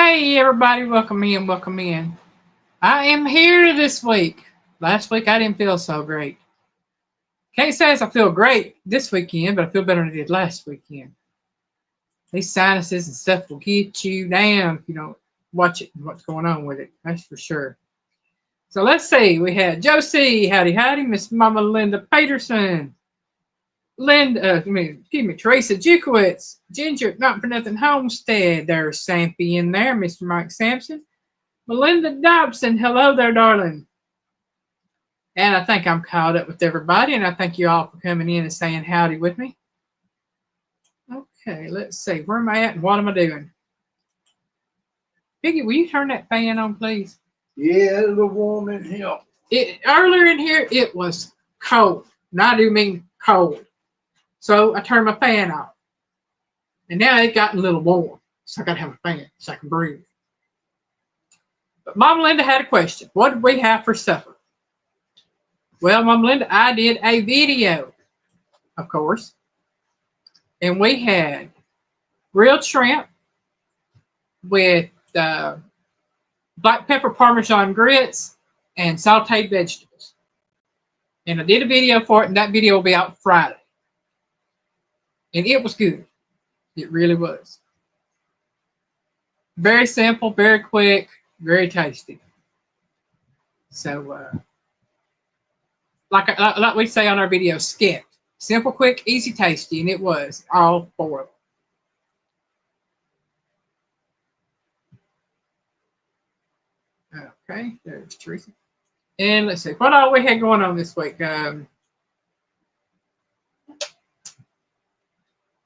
Hey everybody, welcome in, welcome in. I am here this week. Last week I didn't feel so great. Can't say as I feel great this weekend, but I feel better than I did last weekend. These sinuses and stuff will get you down if you don't watch it and what's going on with it. That's for sure. So let's see. We had Josie, howdy howdy, Miss Mama Linda Peterson, Teresa Jukowitz, Ginger, not for nothing Homestead. There's Sampy in there, Mr. Mike Sampson. Melinda Dobson, hello there, darling. And I think I'm caught up with everybody, and I thank you all for coming in and saying howdy with me. Okay, let's see. Where am I at and what am I doing? Piggy, will you turn that fan on, please? Yeah, it's a little warm in here. Earlier in here, it was cold. And I do mean cold. So I turned my fan off. And now it got a little warm. So I got to have a fan so I can breathe. But Mom Linda had a question. What did we have for supper? Well, Mom Linda, I did a video, of course. And we had grilled shrimp with black pepper Parmesan grits and sauteed vegetables. And I did a video for it, and that video will be out Friday. And it was good. It really was. Very simple, very quick, very tasty. So, like we say on our video, skip. Simple, quick, easy, tasty, and it was all four of them. Okay, there's Teresa. And let's see, what all we had going on this week?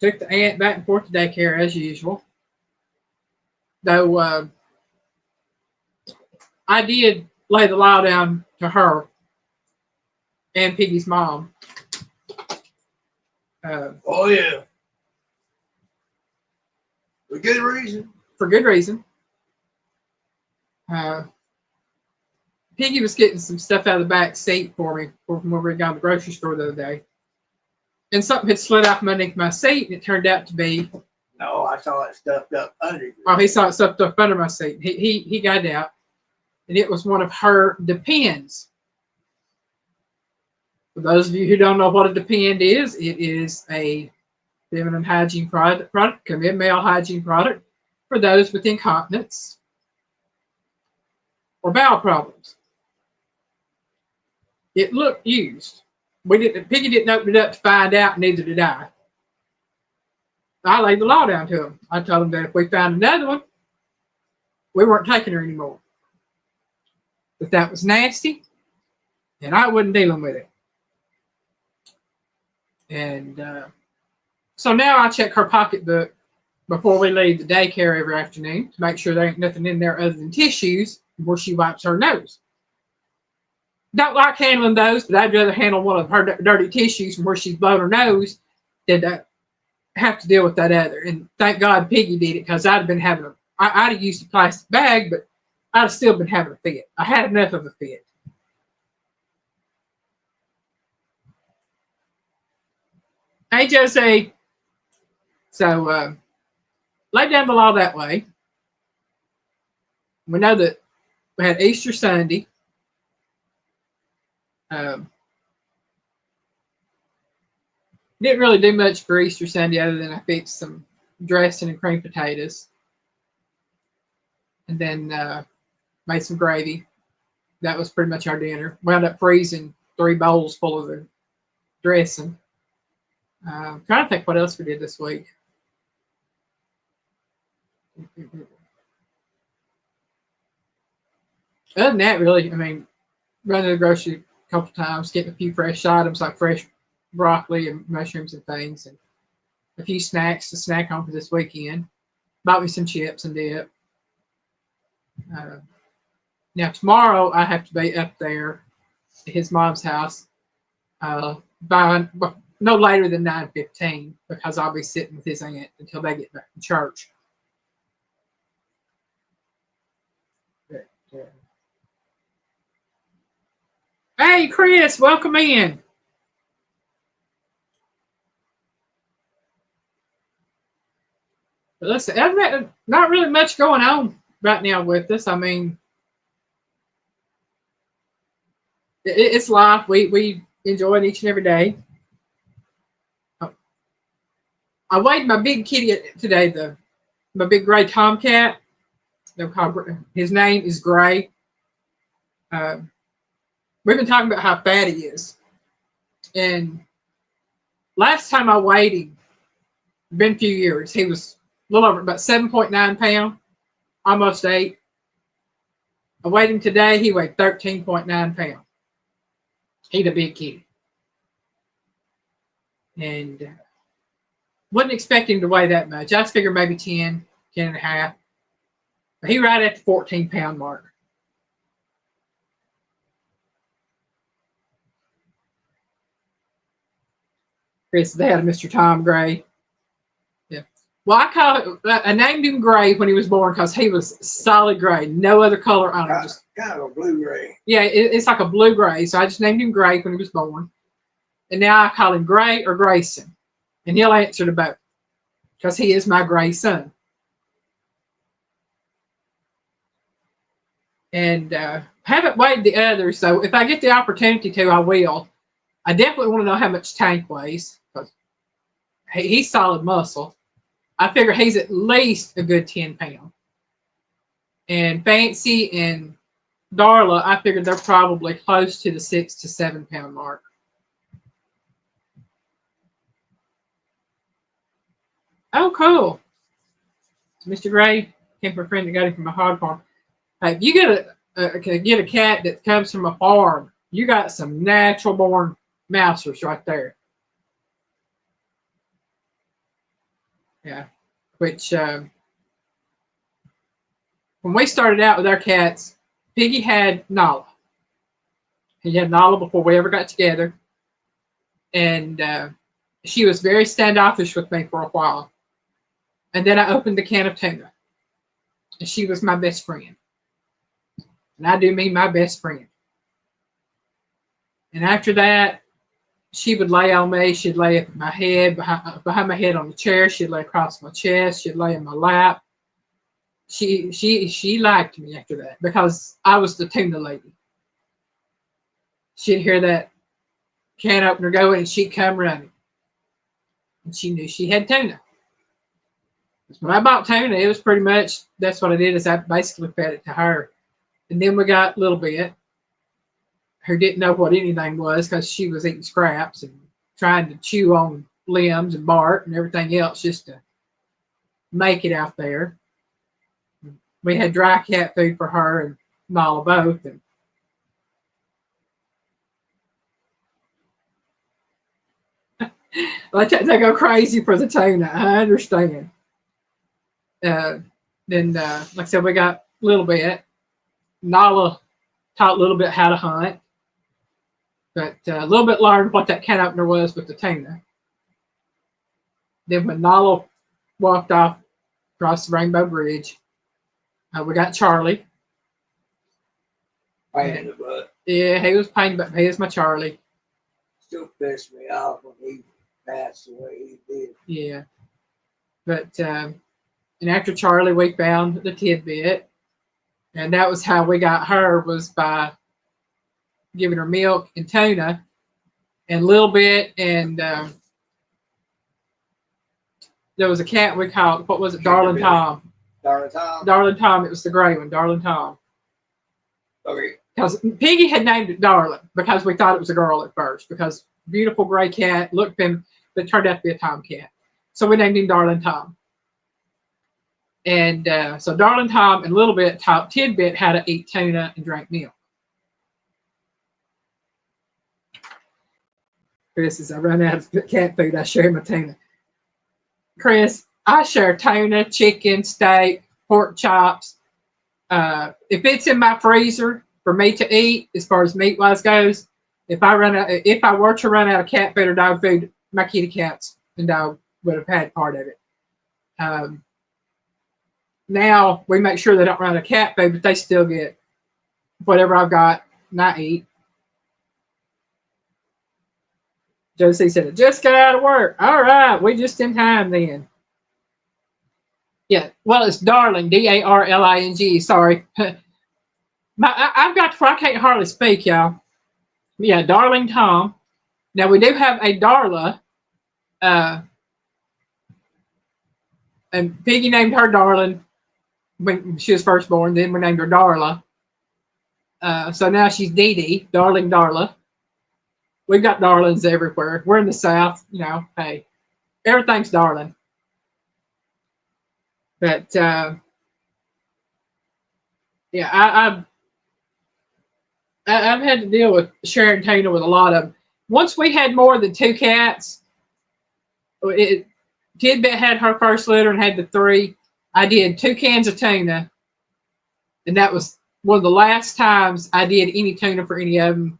Took the aunt back and forth to daycare as usual. Though I did lay the law down to her and Piggy's mom. Oh, yeah. For good reason. For good reason. Piggy was getting some stuff out of the back seat for me from where we got to the grocery store the other day. And something had slid out from underneath my seat, and it turned out to be... No, I saw it stuffed up under you. Oh, he saw it stuffed up under my seat. He got it out. And it was one of her Depends. For those of you who don't know what a Depend is, it is a feminine hygiene product, can be a male hygiene product for those with incontinence or bowel problems. It looked used. Piggy didn't open it up to find out, neither did I. I laid the law down to him. I told him that if we found another one, we weren't taking her anymore. That that was nasty, and I wasn't dealing with it. And so now I check her pocketbook before we leave the daycare every afternoon to make sure there ain't nothing in there other than tissues where she wipes her nose. Don't like handling those, but I'd rather handle one of her dirty tissues from where she's blown her nose than have to deal with that other. And thank God Piggy did it, because I'd have been having I'd have used a plastic bag, but I'd have still been having a fit. I had enough of a fit. Hey, Josie. So, lay down the law that way. We know that we had Easter Sunday. Didn't really do much for Easter Sunday other than I fixed some dressing and cream potatoes. And then made some gravy. That was pretty much our dinner. Wound up freezing 3 bowls full of the dressing. Trying to think what else we did this week. Other than that, really, I mean, running to the grocery a couple times, getting a few fresh items like fresh broccoli and mushrooms and things, and a few snacks to snack on for this weekend. Bought me some chips and dip. Now tomorrow I have to be up there at his mom's house by no later than 9:15, because I'll be sitting with his aunt until they get back from church. Hey Chris, welcome in. But listen, not really much going on right now with us. I mean, it's life. We enjoy it each and every day. I weighed my big kitty today. My big gray tomcat. His name is Gray. Uh, we've been talking about how fat he is, and last time I weighed him, been a few years. He was a little over about 7.9 pounds, almost 8. I weighed him today. He weighed 13.9 pounds. He's a big kitty, and wasn't expecting to weigh that much. I just figured maybe 10, 10 and a half. But he right at the 14-pound mark. Chris, they had a Mr. Tom Gray. Yeah. Well, I named him Gray when he was born because he was solid gray, no other color on him. Just kind of a blue gray. Yeah, it's like a blue gray. So I just named him Gray when he was born, and now I call him Gray or Grayson, and he'll answer to both because he is my gray son. And haven't weighed the others, so if I get the opportunity to, I will. I definitely want to know how much Tank weighs because he's solid muscle. I figure he's at least a good 10 pounds. And Fancy and Darla, I figured they're probably close to the 6 to 7 pound mark. Oh, cool. Mr. Gray came from a friend that got him from a hog farm. Hey, if you get a cat that comes from a farm, you got some natural born mousers right there. Yeah. Which, when we started out with our cats, Piggy had Nala. He had Nala before we ever got together. And she was very standoffish with me for a while. And then I opened a can of tuna. And she was my best friend. And I do mean my best friend. And after that, she would lay on me. She'd lay at my head, behind my head on the chair. She'd lay across my chest. She'd lay in my lap. She liked me after that because I was the tuna lady. She'd hear that can opener go and she'd come running. And she knew she had tuna. When I bought tuna, it was pretty much, that's what I did, is I basically fed it to her. And then we got a little bit. Her didn't know what anything was because she was eating scraps and trying to chew on limbs and bark and everything else just to make it out there. We had dry cat food for her and Nala both. And they go crazy for the tuna. I understand. Then, like I said, we got a little bit. Nala taught a little bit how to hunt, but a little bit learned what that can opener was with the tuna. Then when Nala walked off across the Rainbow Bridge, we got Charlie. Pain in the butt. Yeah, he was pain, but he is my Charlie. Still pissed me off when he passed the way he did. Yeah. But, and after Charlie, we found the tidbit. And that was how we got her, was by giving her milk and tuna and a little bit. And there was a cat we called, what was it? Darling Tom. Darling Tom? Darling Tom. It was the gray one, Darling Tom. Okay. Because Piggy had named it Darling because we thought it was a girl at first, because beautiful gray cat, looked him, but it turned out to be a tomcat. So we named him Darling Tom. And so Darling Tom and a little bit taught Tidbit how to eat tuna and drink milk. Chris, as I run out of cat food, I share my tuna. Chris, I share tuna, chicken, steak, pork chops. If it's in my freezer for me to eat, as far as meat wise goes, if I were to run out of cat food or dog food, my kitty cats and dog would have had part of it. Now we make sure they don't run out of cat food, but they still get whatever I've got and I eat. Josie said, I just got out of work. All right, we just in time then. Yeah, well, it's Darling, Darling. Sorry, I've got to where I can't hardly speak, y'all. Yeah, Darling Tom. Now we do have a Darla, uh, and Piggy named her Darling when she was first born. Then we named her Darla. So now she's Dee Dee, Darling Darla. We've got darlings everywhere. We're in the South, you know. Hey, everything's darling. But yeah, I've had to deal with Sharon Taylor with a lot of them. Once we had more than two cats, Tidbit had her first litter and had the three. I did 2 cans of tuna, and that was one of the last times I did any tuna for any of them,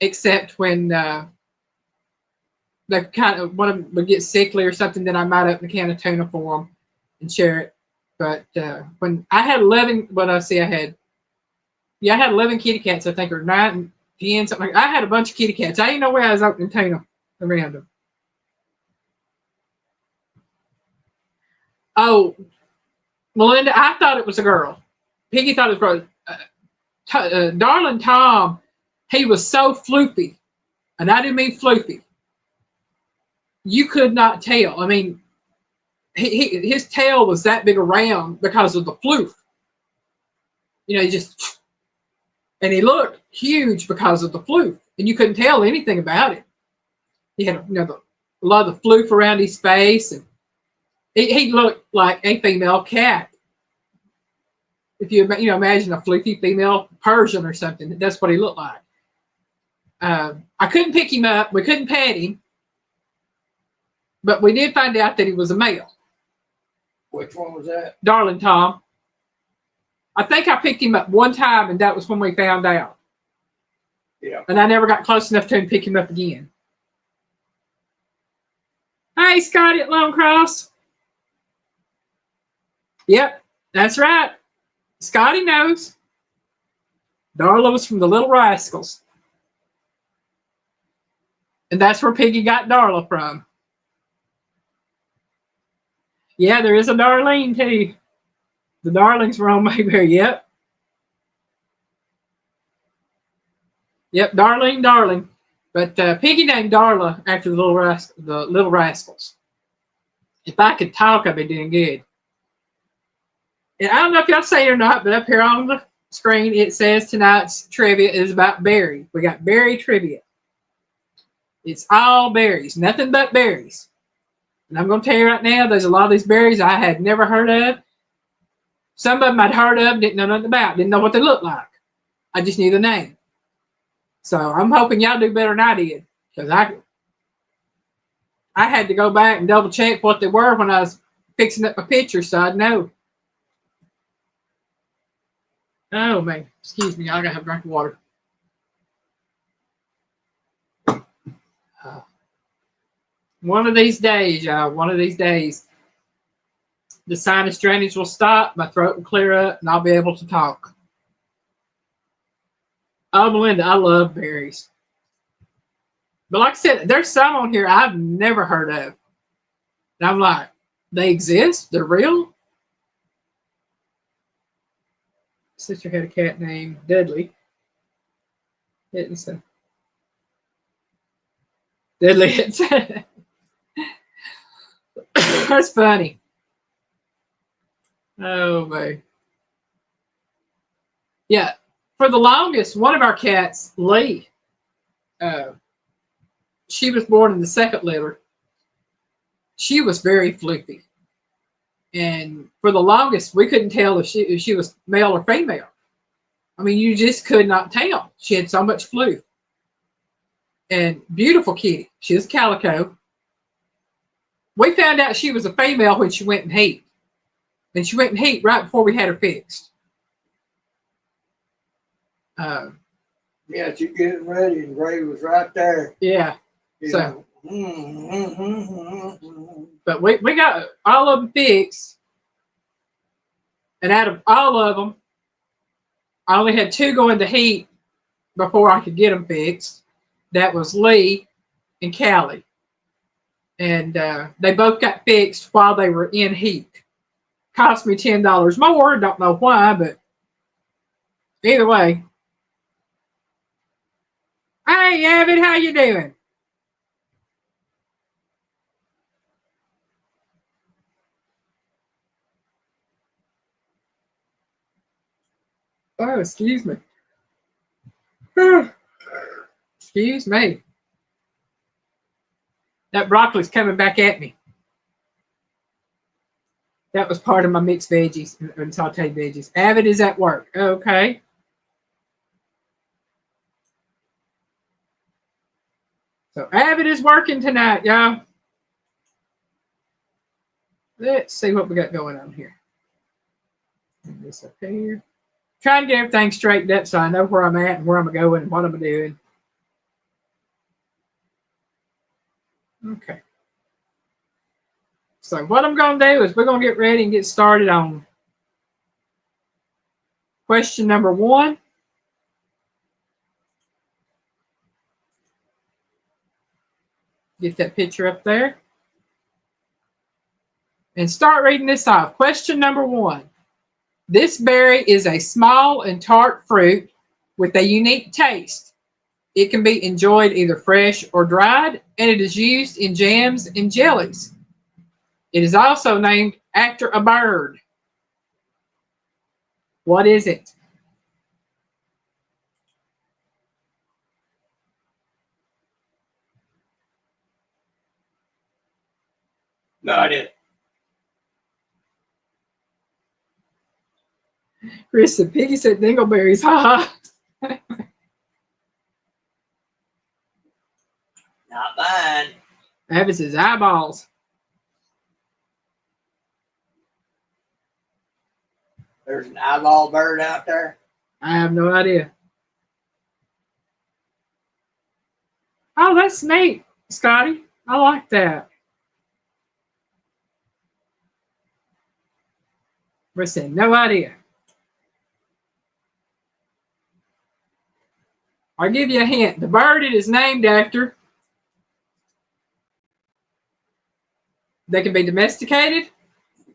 except when the kind of one of them would get sickly or something. Then I might open a can of tuna for them and share it. But when I had 11, what I see, I had 11 kitty cats, I think, or 9, 10, something like that. I had a bunch of kitty cats. I didn't know where I was opening tuna around them. Oh, Melinda, I thought it was a girl. Piggy thought it was a girl. Darling Tom, he was so floopy, and I didn't mean floopy. You could not tell. I mean, his tail was that big around because of the floof. You know, and he looked huge because of the floof, and you couldn't tell anything about it. He had, a lot of the floof around his face, and he looked like a female cat. If you imagine a floofy female Persian or something, that's what he looked like. I couldn't pick him up. We couldn't pet him, but we did find out that he was a male. Which one was that? Darling Tom. I think I picked him up one time, and that was when we found out. Yeah. And I never got close enough to him to pick him up again. Hey, Scotty at Lone Cross. Yep, that's right. Scotty knows. Darla was from the Little Rascals. And that's where Piggy got Darla from. Yeah, there is a Darlene, too. The Darlings were on Mayberry. Yep. Yep, Darlene, Darling. But Piggy named Darla after the Little Rascals. If I could talk, I'd be doing good. And I don't know if y'all say it or not, but up here on the screen, it says tonight's trivia is about berry. We got berry trivia. It's all berries, nothing but berries. And I'm going to tell you right now, there's a lot of these berries I had never heard of. Some of them I'd heard of, didn't know nothing about, didn't know what they looked like. I just knew the name. So I'm hoping y'all do better than I did, because I had to go back and double check what they were when I was fixing up my picture, so I'd know. Oh man, excuse me, I gotta have a drink of water. One of these days, y'all, one of these days, the sinus drainage will stop, my throat will clear up, and I'll be able to talk. Oh, Melinda, I love berries. But like I said, there's some on here I've never heard of. And I'm like, they exist? They're real? Sister had a cat named Dudley. Didn't say. Dudley. That's funny. Oh, man. Yeah. For the longest, one of our cats, Lee, she was born in the second litter. She was very floopy. And for the longest, we couldn't tell if she was male or female. I mean, you just could not tell. She had so much floof. And beautiful kitty. She was calico. We found out she was a female when she went in heat. And she went in heat right before we had her fixed. Yeah, she getting ready, and Ray was right there. Yeah. So, but we got all of them fixed. And out of all of them, I only had 2 go into heat before I could get them fixed. That was Lee and Callie. And they both got fixed while they were in heat. Cost me $10 more. Don't know why, but either way. Hey, Avid, how you doing? Oh, excuse me. Excuse me. That broccoli's coming back at me. That was part of my mixed veggies and sauteed veggies. Avid is at work. Okay. So Avid is working tonight, y'all. Let's see what we got going on here. Bring this up here. Trying to get everything straightened up so I know where I'm at and where I'm going and what I'm doing. Okay. So what I'm going to do is we're going to get ready and get started on question number 1. Get that picture up there. And start reading this off. Question number 1. This berry is a small and tart fruit with a unique taste. It can be enjoyed either fresh or dried, and it is used in jams and jellies. It is also named after a bird. What is it? No, I didn't. Chris said, Piggy said dingleberries. Ha ha. Not mine. Abbott says eyeballs. There's an eyeball bird out there. I have no idea. Oh, that's neat, Scotty. I like that. We're saying no idea. I'll give you a hint. The bird it is named after, they can be domesticated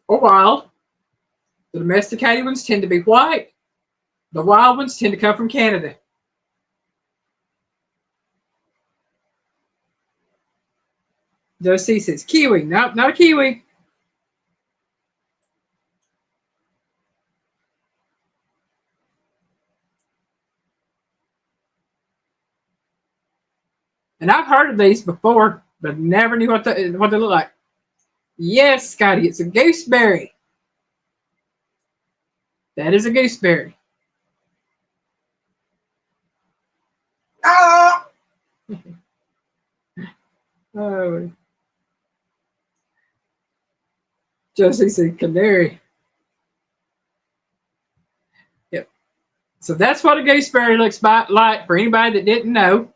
or wild. The domesticated ones tend to be white. The wild ones tend to come from Canada. Josie says kiwi. Nope, not a kiwi. And I've heard of these before, but never knew what they look like. Yes, Scotty, it's a gooseberry. That is a gooseberry. Ah! Oh. Josie said canary. Yep. So that's what a gooseberry looks like for anybody that didn't know.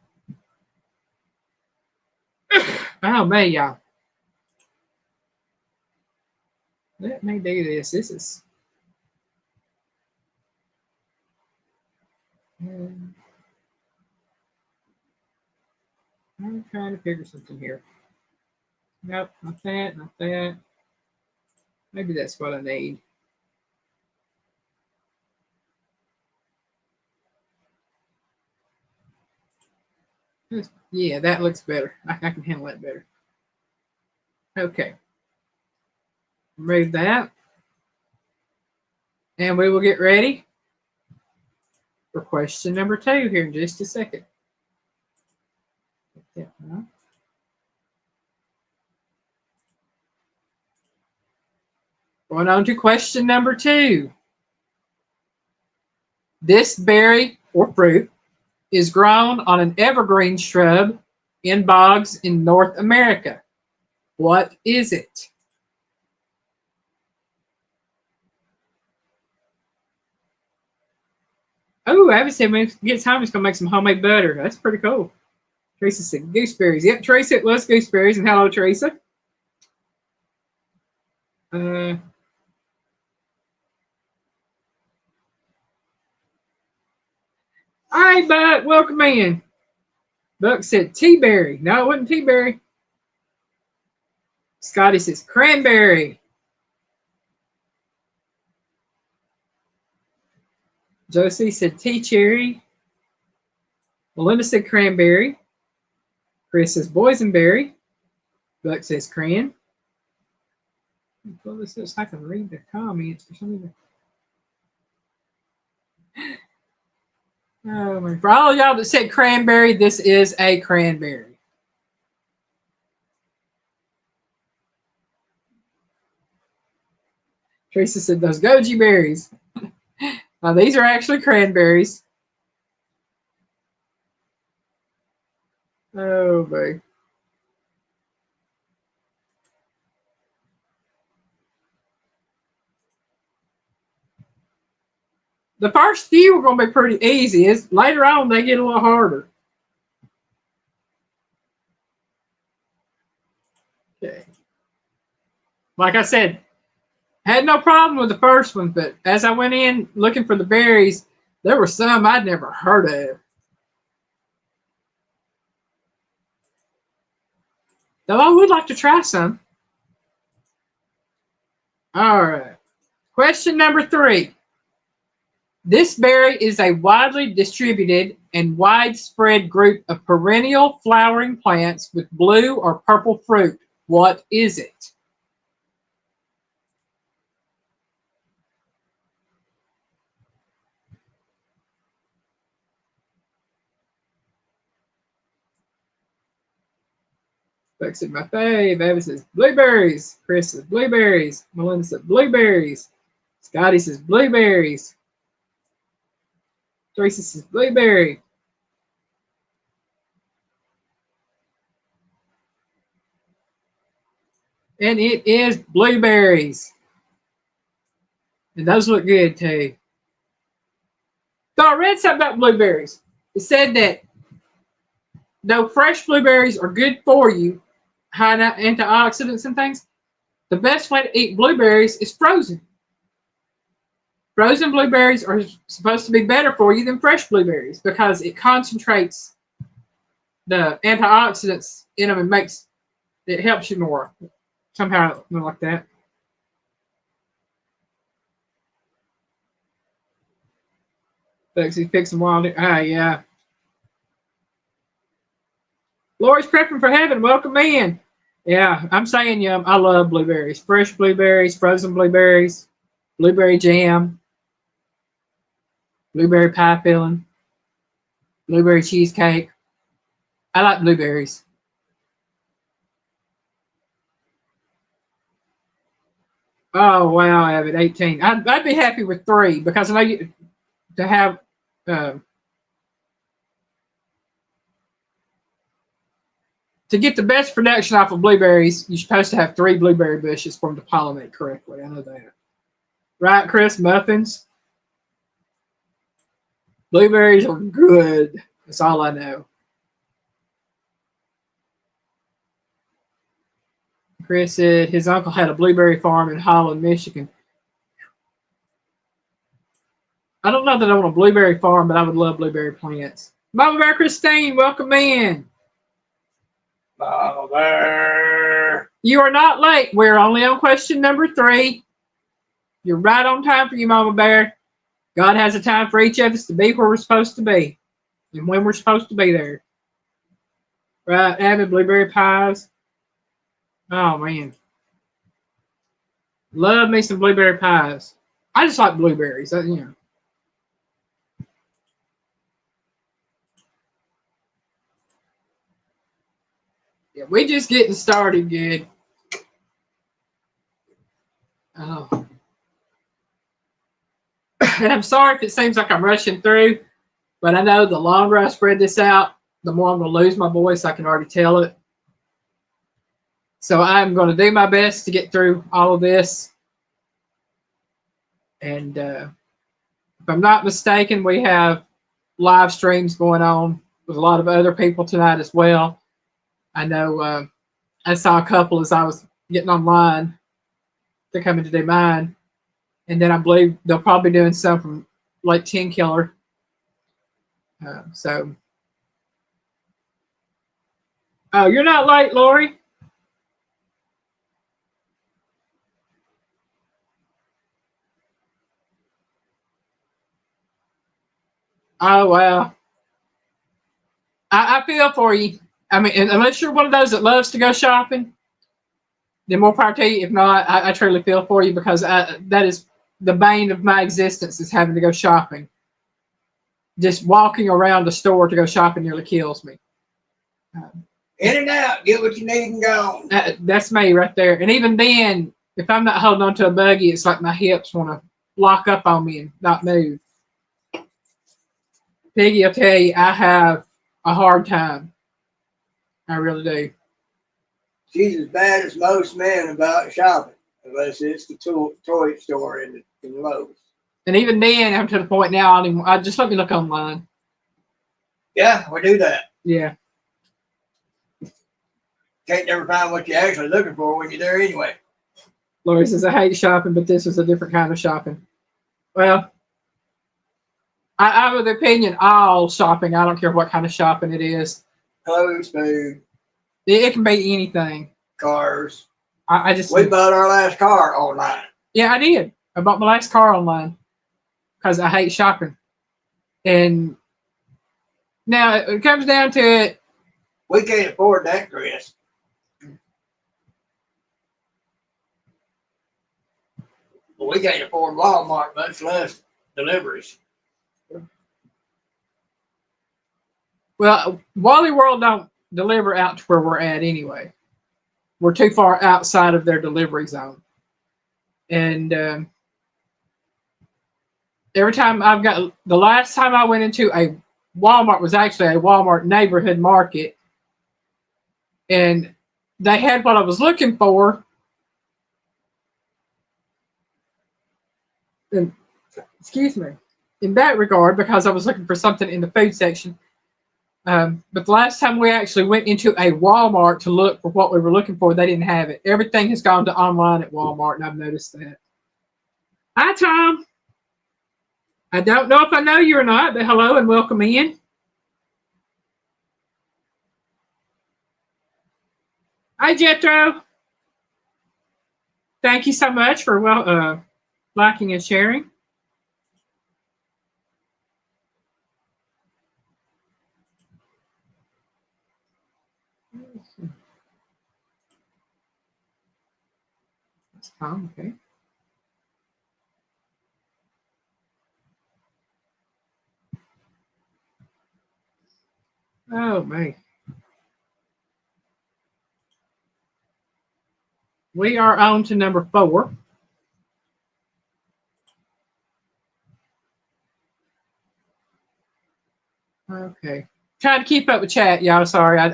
Oh, man, y'all. Let me do this. This is. I'm trying to figure something here. Nope, not that, not that. Maybe that's what I need. Yeah, that looks better. I can handle that better. Okay. Remove that. And we will get ready for question number 2 here in just a second. Going on to question number 2. This berry or fruit is grown on an evergreen shrub in bogs in North America. What is it? Oh, Abby said when it gets home, it's going to make some homemade butter. That's pretty cool. Teresa said gooseberries. Yep, Teresa, it was gooseberries. And hello, Teresa. Hey, Buck, welcome in. Buck said tea-berry. No, it wasn't tea-berry. Scotty says cranberry. Josie said tea cherry. Melinda said cranberry. Chris says boysenberry. Buck says cran. Well, this is, I can read the comments for some reason. Oh, my. For all y'all that said cranberry, this is a cranberry. Teresa said those goji berries. Now, these are actually cranberries. Oh, boy. The first few are going to be pretty easy. It's, later on, they get a little harder. Okay. Like I said, had no problem with the first one, but as I went in looking for the berries, there were some I'd never heard of. Though I would like to try some. All right. Question number 3. This berry is a widely distributed and widespread group of perennial flowering plants with blue or purple fruit. What is it? Beck said my fave. Evan says blueberries. Chris says blueberries. Melinda says blueberries. Scotty says blueberries. Teresa says blueberry. And it is blueberries. And those look good too. So I read something about blueberries. It said that though fresh blueberries are good for you, high in antioxidants and things, the best way to eat blueberries is frozen. Frozen blueberries are supposed to be better for you than fresh blueberries because it concentrates the antioxidants in them and makes it helps you more. Somehow like that. Lexi fixing wild. Yeah. Lori's prepping for heaven. Welcome in. Yeah, I'm saying yum. I love blueberries. Fresh blueberries, frozen blueberries, blueberry jam, blueberry pie filling, blueberry cheesecake. I like blueberries. Oh wow, Avid 18. I'd be happy with 3 because I know you to have uh, to get the best production off of blueberries. You're supposed to have 3 blueberry bushes for them to pollinate correctly. I know that, right, Chris? Muffins. Blueberries are good. That's all I know. Chris said his uncle had a blueberry farm in Holland, Michigan. I don't know that I want a blueberry farm, but I would love blueberry plants. Mama Bear Christine, welcome in. Mama Bear. You are not late. We're only on question number 3. You're right on time for you, Mama Bear. God has a time for each of us to be where we're supposed to be and when we're supposed to be there. Right, having blueberry pies. Oh, man. Love me some blueberry pies. I just like blueberries. You know. Yeah, we just getting started good. Oh. And I'm sorry if it seems like I'm rushing through, but I know the longer I spread this out, the more I'm going to lose my voice. I can already tell it. So I'm going to do my best to get through all of this. And if I'm not mistaken, we have live streams going on with a lot of other people tonight as well. I know I saw a couple as I was getting online. They're coming to do mine. And then I believe they'll probably be doing some from Lake Ten Killer. Oh, you're not late, Lori? Oh well, I feel for you. I mean, unless you're one of those that loves to go shopping, then more power to you. If not, I truly feel for you because that is the bane of my existence is having to go shopping. Just walking around the store to go shopping nearly kills me. In and out, get what you need and go. That's me right there. And even then, if I'm not holding on to a buggy, it's like my hips want to lock up on me and not move. Piggy, I'll tell you, I have a hard time. I really do. She's as bad as most men about shopping, unless it's the toy store in Lowe's. And even then, I'm to the point now, I just let me look online. Yeah, we do that. Yeah. Can't never find what you're actually looking for when you're there anyway. Lori says, I hate shopping, but this is a different kind of shopping. Well, I'm of the opinion all shopping, I don't care what kind of shopping it is. Clothes, food. It can be anything. Cars. I just. We bought our last car online. Yeah, I did. I bought my last car online because I hate shopping. And now it comes down to it. We can't afford that, Chris. But we can't afford Walmart, much less deliveries. Well, Wally World don't deliver out to where we're at anyway. We're too far outside of their delivery zone. And every time the last time I went into a Walmart was actually a Walmart neighborhood market. And they had what I was looking for. And, excuse me. In that regard, because I was looking for something in the food section. But the last time we actually went into a Walmart to look for what we were looking for, they didn't have it. Everything has gone to online at Walmart, and I've noticed that. Hi, Tom. I don't know if I know you or not, but hello and welcome in. Hi, Jethro. Thank you so much for liking and sharing. That's Tom, okay. Oh, man. We are on to number 4. Okay. Trying to keep up with chat, y'all. Sorry. I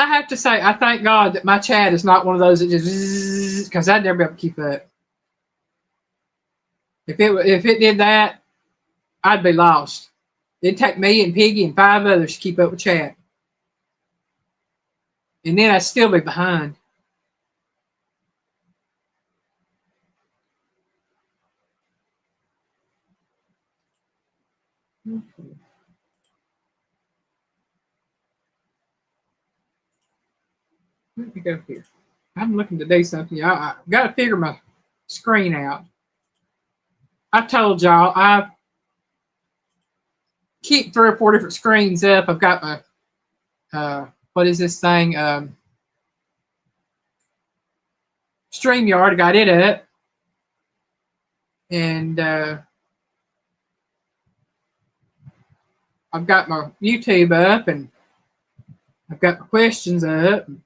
have to say, I thank God that my chat is not one of those that just, because I'd never be able to keep up. If it did that, I'd be lost. It'd take me and Piggy and 5 others to keep up with chat. And then I'd still be behind. Okay. Let me go here. I'm looking to do something. I've got to figure my screen out. I told y'all I keep 3 or 4 different screens up. I've got my what is this thing? StreamYard. I got it up, and I've got my YouTube up, and I've got my questions up. And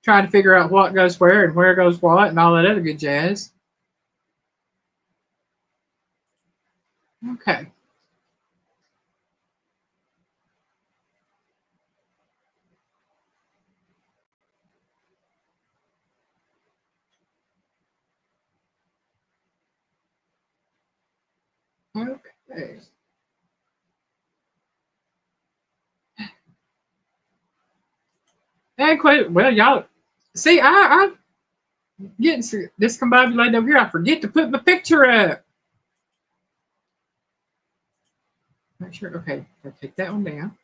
trying to figure out what goes where and where goes what, and all that other good jazz. Okay. Okay. And well, y'all see, I'm getting discombobulated over here. I forget to put my picture up. Make sure. Okay, I'll take that one down.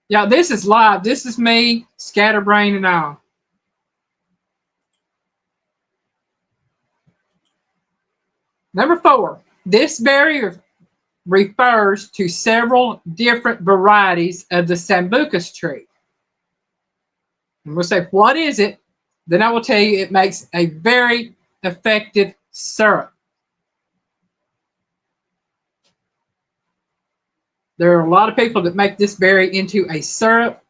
Yeah, this is live. This is me, scatterbrain and all. Number 4, this berry refers to several different varieties of the sambucus tree. And we'll say, what is it? Then I will tell you it makes a very effective syrup. There are a lot of people that make this berry into a syrup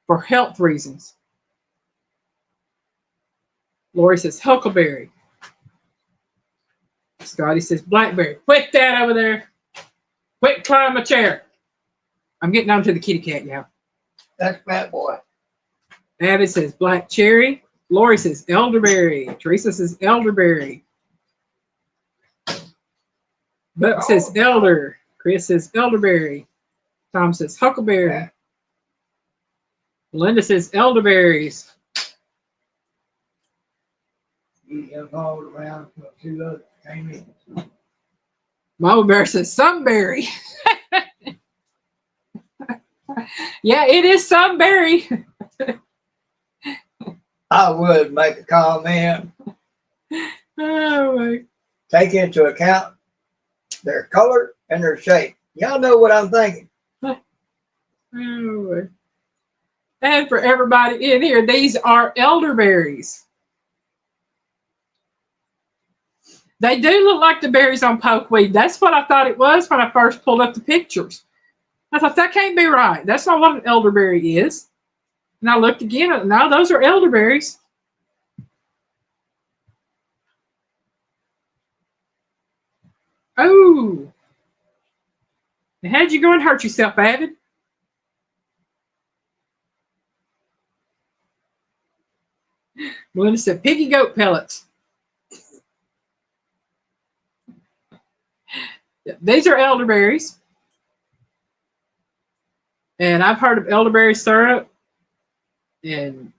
for health reasons. Lori says huckleberry. Scotty says blackberry. Quit that over there. Quit climbing my chair. I'm getting on to the kitty cat now. That's Fat Boy. Abby says black cherry. Lori says elderberry. Teresa says elderberry. Buck says elder. Chris says elderberry. Tom says huckleberry. Yeah. Linda says elderberries. He evolved around to 2 others came in. Mama Bear says sunberry. Yeah, it is sunberry. I would make a comment. Oh, my. Take into account their color and their shape. Y'all know what I'm thinking. Oh, my. And for everybody in here, these are elderberries. They do look like the berries on pokeweed. That's what I thought it was when I first pulled up the pictures. I thought, that can't be right. That's not what an elderberry is. And I looked again. No, those are elderberries. Oh. And how'd you go and hurt yourself, Avid? Melinda said piggy goat pellets. These are elderberries. And I've heard of elderberry syrup and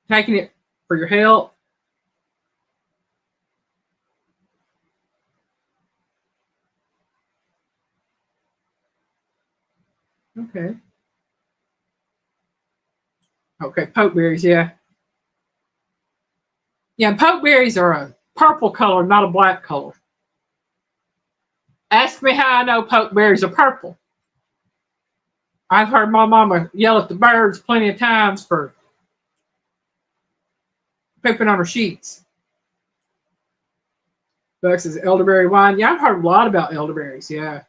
taking it for your health. Okay. Okay, pokeberries, yeah. Yeah, pokeberries are a purple color, not a black color. Ask me how I know pokeberries are purple. I've heard my mama yell at the birds plenty of times for pooping on her sheets. Buck says elderberry wine. Yeah, I've heard a lot about elderberries, yeah.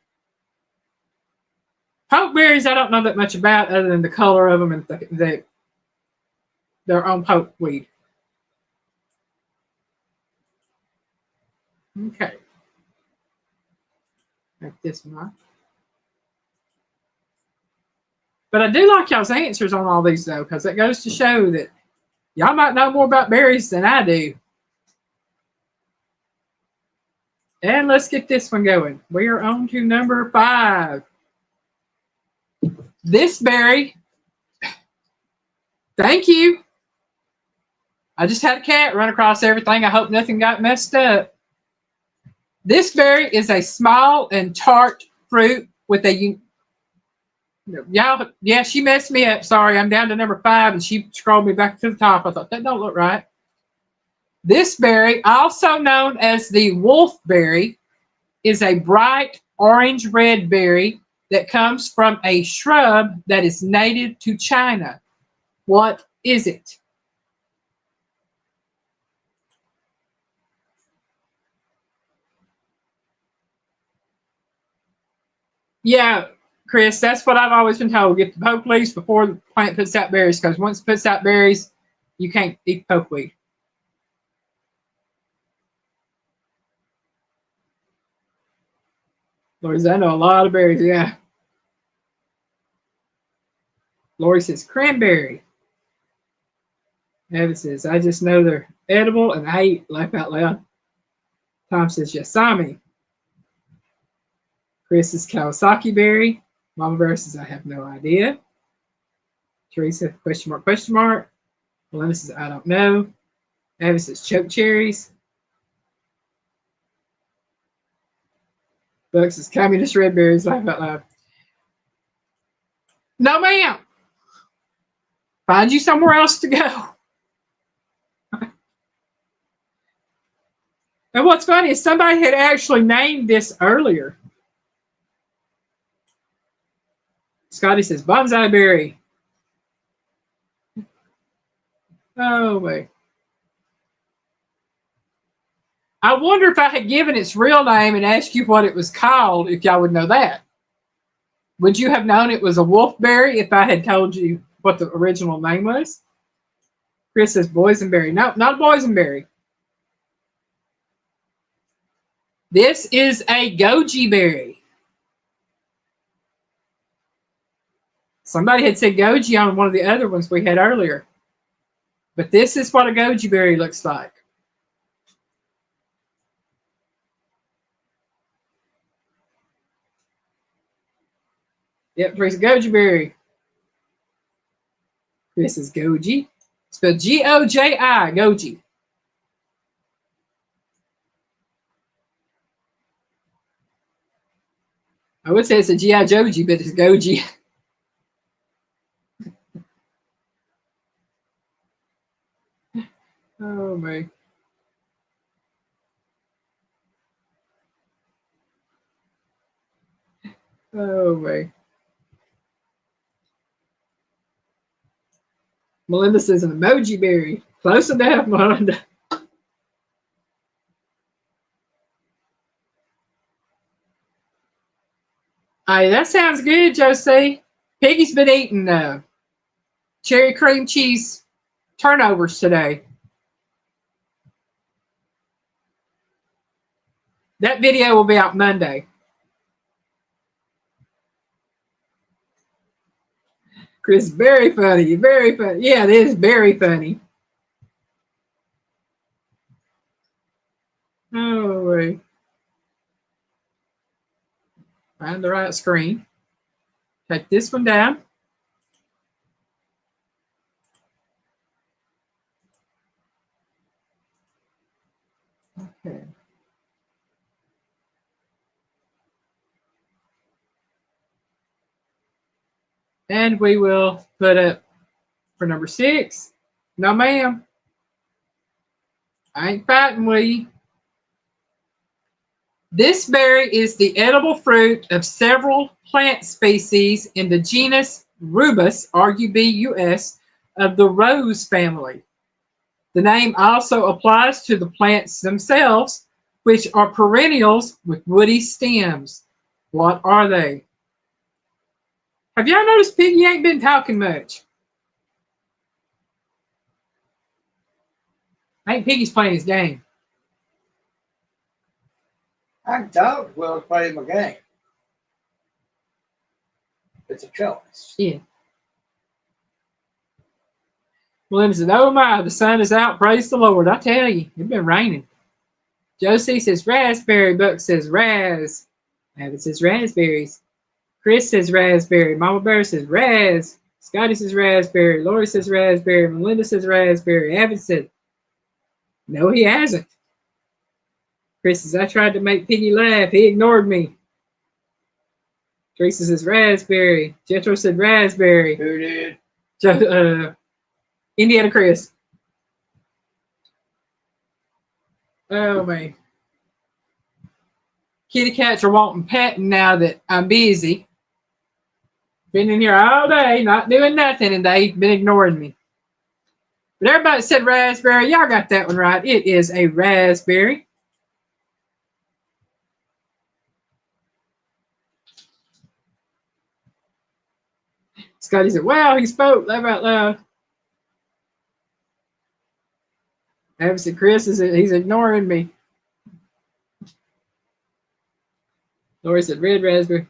Pokeberries, I don't know that much about other than the color of them and their own pokeweed. Okay. Like this one. But I do like y'all's answers on all these, though, because it goes to show that y'all might know more about berries than I do. And let's get this one going. We are on to number 5. This berry, thank you. I just had a cat run across everything. I hope nothing got messed up. This berry is a small and tart fruit with a... Y'all, yeah, she messed me up. Sorry, I'm down to number 5, and she scrolled me back to the top. I thought, that don't look right. This berry, also known as the wolfberry, is a bright orange-red berry that comes from a shrub that is native to China. What is it? Yeah, Chris, that's what I've always been told. Get the poke leaves before the plant puts out berries, because once it puts out berries, you can't eat pokeweed. Lori says, I know a lot of berries, yeah. Lori says, cranberry. Evan says, I just know they're edible and I eat, laugh out loud. Tom says, yasami. Chris says, Kawasaki berry. Mama Bear says, I have no idea. Teresa, question mark, question mark. Melinda says, I don't know. Evan says, choke cherries. Buck says, communist red berries, laugh out loud. No, ma'am. Find you somewhere else to go. And what's funny is somebody had actually named this earlier. Scotty says bonsai berry. Oh wait. I wonder if I had given its real name and asked you what it was called, if y'all would know that. Would you have known it was a wolfberry if I had told you what the original name was? Chris says boysenberry. No, not boysenberry. This is a goji berry. Somebody had said goji on one of the other ones we had earlier. But this is what a goji berry looks like. Yep, there's a goji berry. This is goji. Spelled G-O-J-I, goji. I would say it's a G.I. Joji, but it's goji. Oh, man. Oh, man. Melinda says an emoji berry. Close enough, Melinda. Hey, that sounds good, Josie. Piggy's been eating cherry cream cheese turnovers today. That video will be out Monday. Chris, very funny, very funny. Yeah, it is very funny. Oh, wait. Find the right screen. Take this one down. Okay. And we will put up for number 6. No, ma'am. I ain't fighting with you. This berry is the edible fruit of several plant species in the genus Rubus, R-U-B-U-S, of the rose family. The name also applies to the plants themselves, which are perennials with woody stems. What are they? Have y'all noticed Piggy ain't been talking much? I think Piggy's playing his game. I can talk as well as play my game. It's a choice. Yeah. Melinda said, oh my, the sun is out. Praise the Lord. I tell you, it's been raining. Josie says raspberry. Buck says raz. Abbott says raspberries. Chris says raspberry. Mama Bear says raz. Scotty says raspberry. Lori says raspberry. Melinda says raspberry. Abbott said, no, he hasn't. Chris says, I tried to make Piggy laugh. He ignored me. Teresa says raspberry. Jethro said raspberry. Who did? Indiana Chris. Oh, man. Kitty cats are wanting petting now that I'm busy. Been in here all day, not doing nothing, and they've been ignoring me. But everybody said raspberry. Y'all got that one right. It is a raspberry. Scotty said, wow, he spoke. Laugh out loud. Abby said, Chris, he's ignoring me. Lori said, red raspberry.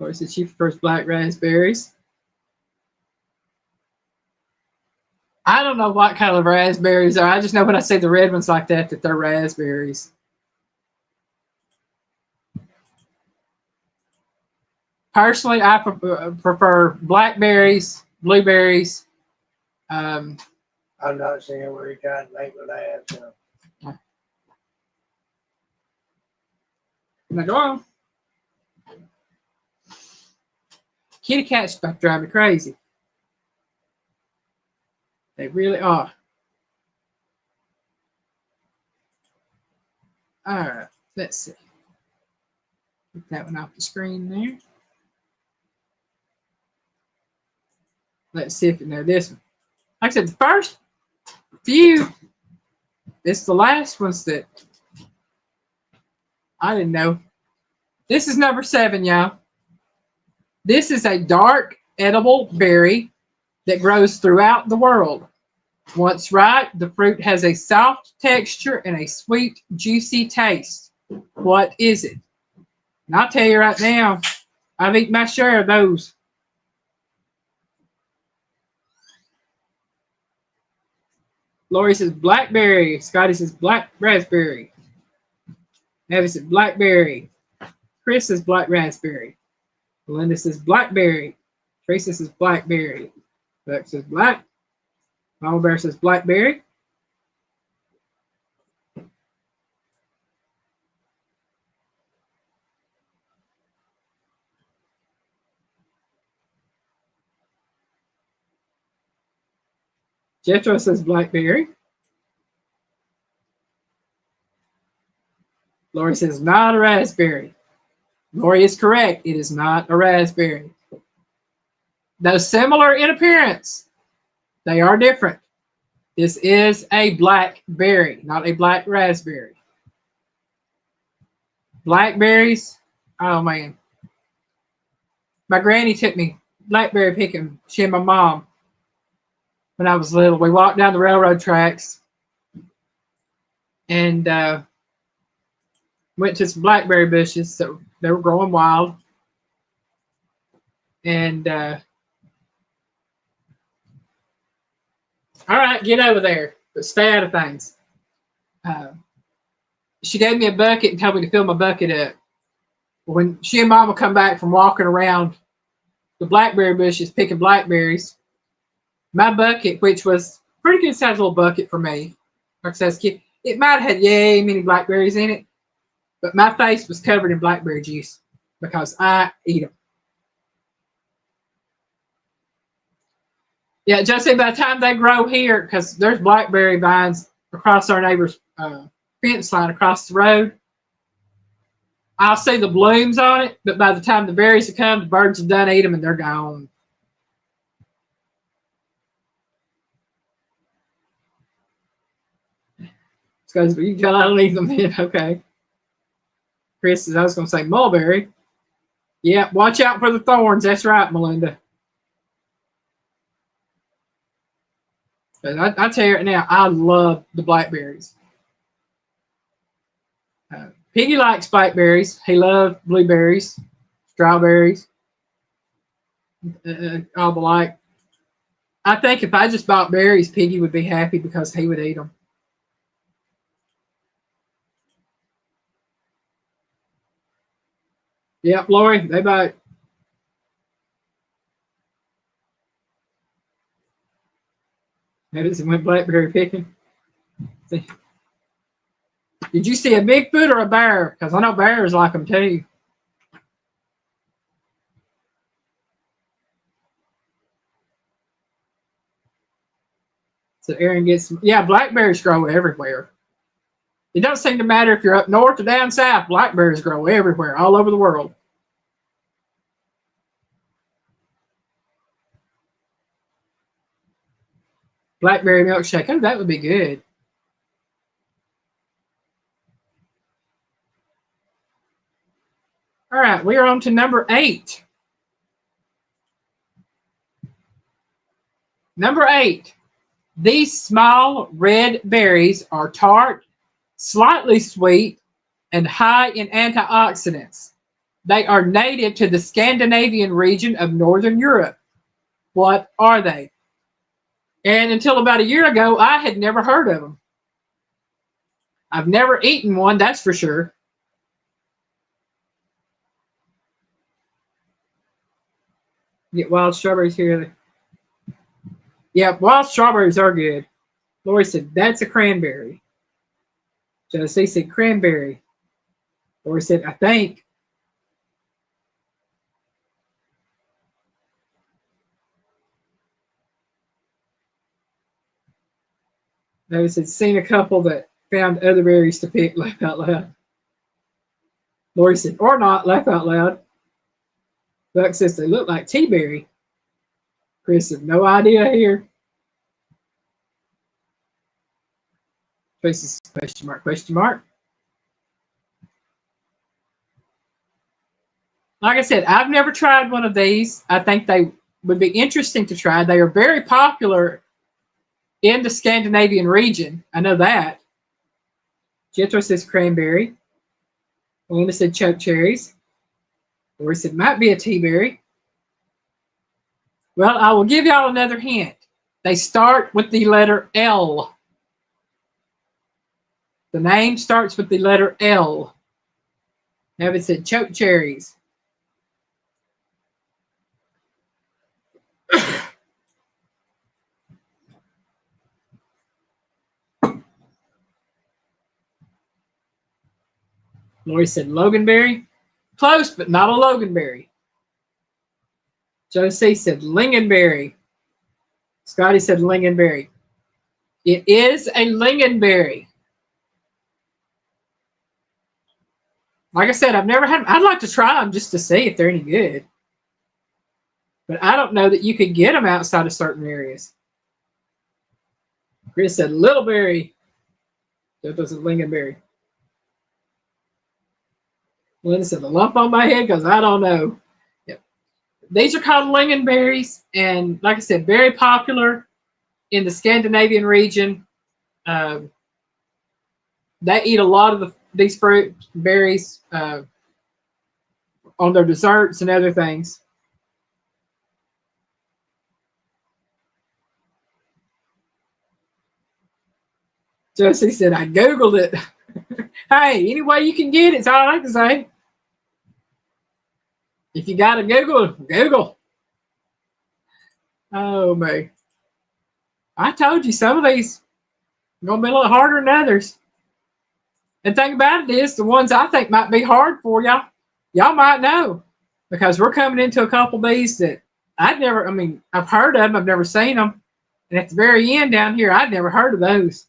Lori said she prefers black raspberries. I don't know what kind of raspberries are. I just know when I say the red ones like that they're raspberries. Personally, I prefer blackberries, blueberries. I'm not seeing where you're trying to make me laugh. So. Now go on. Kitty cats about to drive me crazy. They really are. All right, let's see. Get that one off the screen there. Let's see if you know this one. Like I said, the first few, it's the last ones that I didn't know. This is number 7, y'all. This is a dark edible berry that grows throughout the world. Once ripe, the fruit has a soft texture and a sweet, juicy taste. What is it? And I'll tell you right now, I've eaten my share of those. Lori says blackberry. Scotty says black raspberry. Abby says blackberry. Chris says black raspberry. Belinda says blackberry. Teresa says blackberry. Buck says black. Mama Bear says blackberry. Jethro says blackberry. Lori says not a raspberry. Lori is correct. It is not a raspberry. Though similar in appearance, they are different. This is a blackberry, not a black raspberry. Blackberries, oh man. My granny took me blackberry picking, she and my mom, when I was little. We walked down the railroad tracks and went to some blackberry bushes that they were growing wild. And all right, get over there, but stay out of things. She gave me a bucket and told me to fill my bucket up. When she and Mama come back from walking around the blackberry bushes picking blackberries, my bucket, which was a pretty good sized little bucket for me, like I said, it might have had yay many blackberries in it, but my face was covered in blackberry juice because I eat them. Yeah, just say by the time they grow here, because there's blackberry vines across our neighbor's fence line across the road. I'll see the blooms on it, but by the time the berries have come, the birds have done eat them and they're gone. Because you gotta leave them in, okay. Chris says I was gonna say mulberry. Yeah, watch out for the thorns. That's right, Melinda. But I tell you right now, I love the blackberries. Piggy likes blackberries. He loves blueberries, strawberries, all the like. I think if I just bought berries, Piggy would be happy because he would eat them. Yep, Lori, they bite. Notice it went blackberry picking. See. Did you see a Bigfoot or a bear? Because I know bears like them too. So Aaron gets, yeah, blackberries grow everywhere. It don't seem to matter if you're up north or down south. Blackberries grow everywhere, all over the world. Blackberry milkshake, oh, that would be good. All right, we are on to number 8. Number 8. These small red berries are tart, slightly sweet, and high in antioxidants. They are native to the Scandinavian region of Northern Europe. What are they? And until about a year ago, I had never heard of them. I've never eaten one, that's for sure. Get wild strawberries here. Yeah, wild strawberries are good. Lori said, that's a cranberry. Josie said, cranberry. Lori said, I think. David said, seen a couple that found other berries to pick, laugh out loud. Lori said, or not, laugh out loud. Buck says, they look like tea-berry. Chris said, no idea here. Tracy says, question mark, question mark. Like I said, I've never tried one of these. I think they would be interesting to try. They are very popular in the Scandinavian region. I know that. Jethro says cranberry. Linda said choke cherries. Lori said might be a tea berry. Well, I will give y'all another hint. They start with the letter L. The name starts with the letter L. Evan said choke cherries. Lori said loganberry. Close, but not a loganberry. Josie said lingonberry. Scotty said lingonberry. It is a lingonberry. Like I said, I've never had them. I'd like to try them just to see if they're any good. But I don't know that you could get them outside of certain areas. Chris said littleberry. That doesn't lingonberry. Linda said the lump on my head because I don't know. Yep. These are called lingonberries, and like I said, very popular in the Scandinavian region. They eat a lot of these fruit berries on their desserts and other things. Josie said, I Googled it. Hey, any way you can get it's all I can say. If you got to Google, Google. Oh, man. I told you some of these are going to be a little harder than others. And the thing about it is, the ones I think might be hard for y'all might know. Because we're coming into a couple of these that I've heard of them, I've never seen them. And at the very end down here, I'd never heard of those.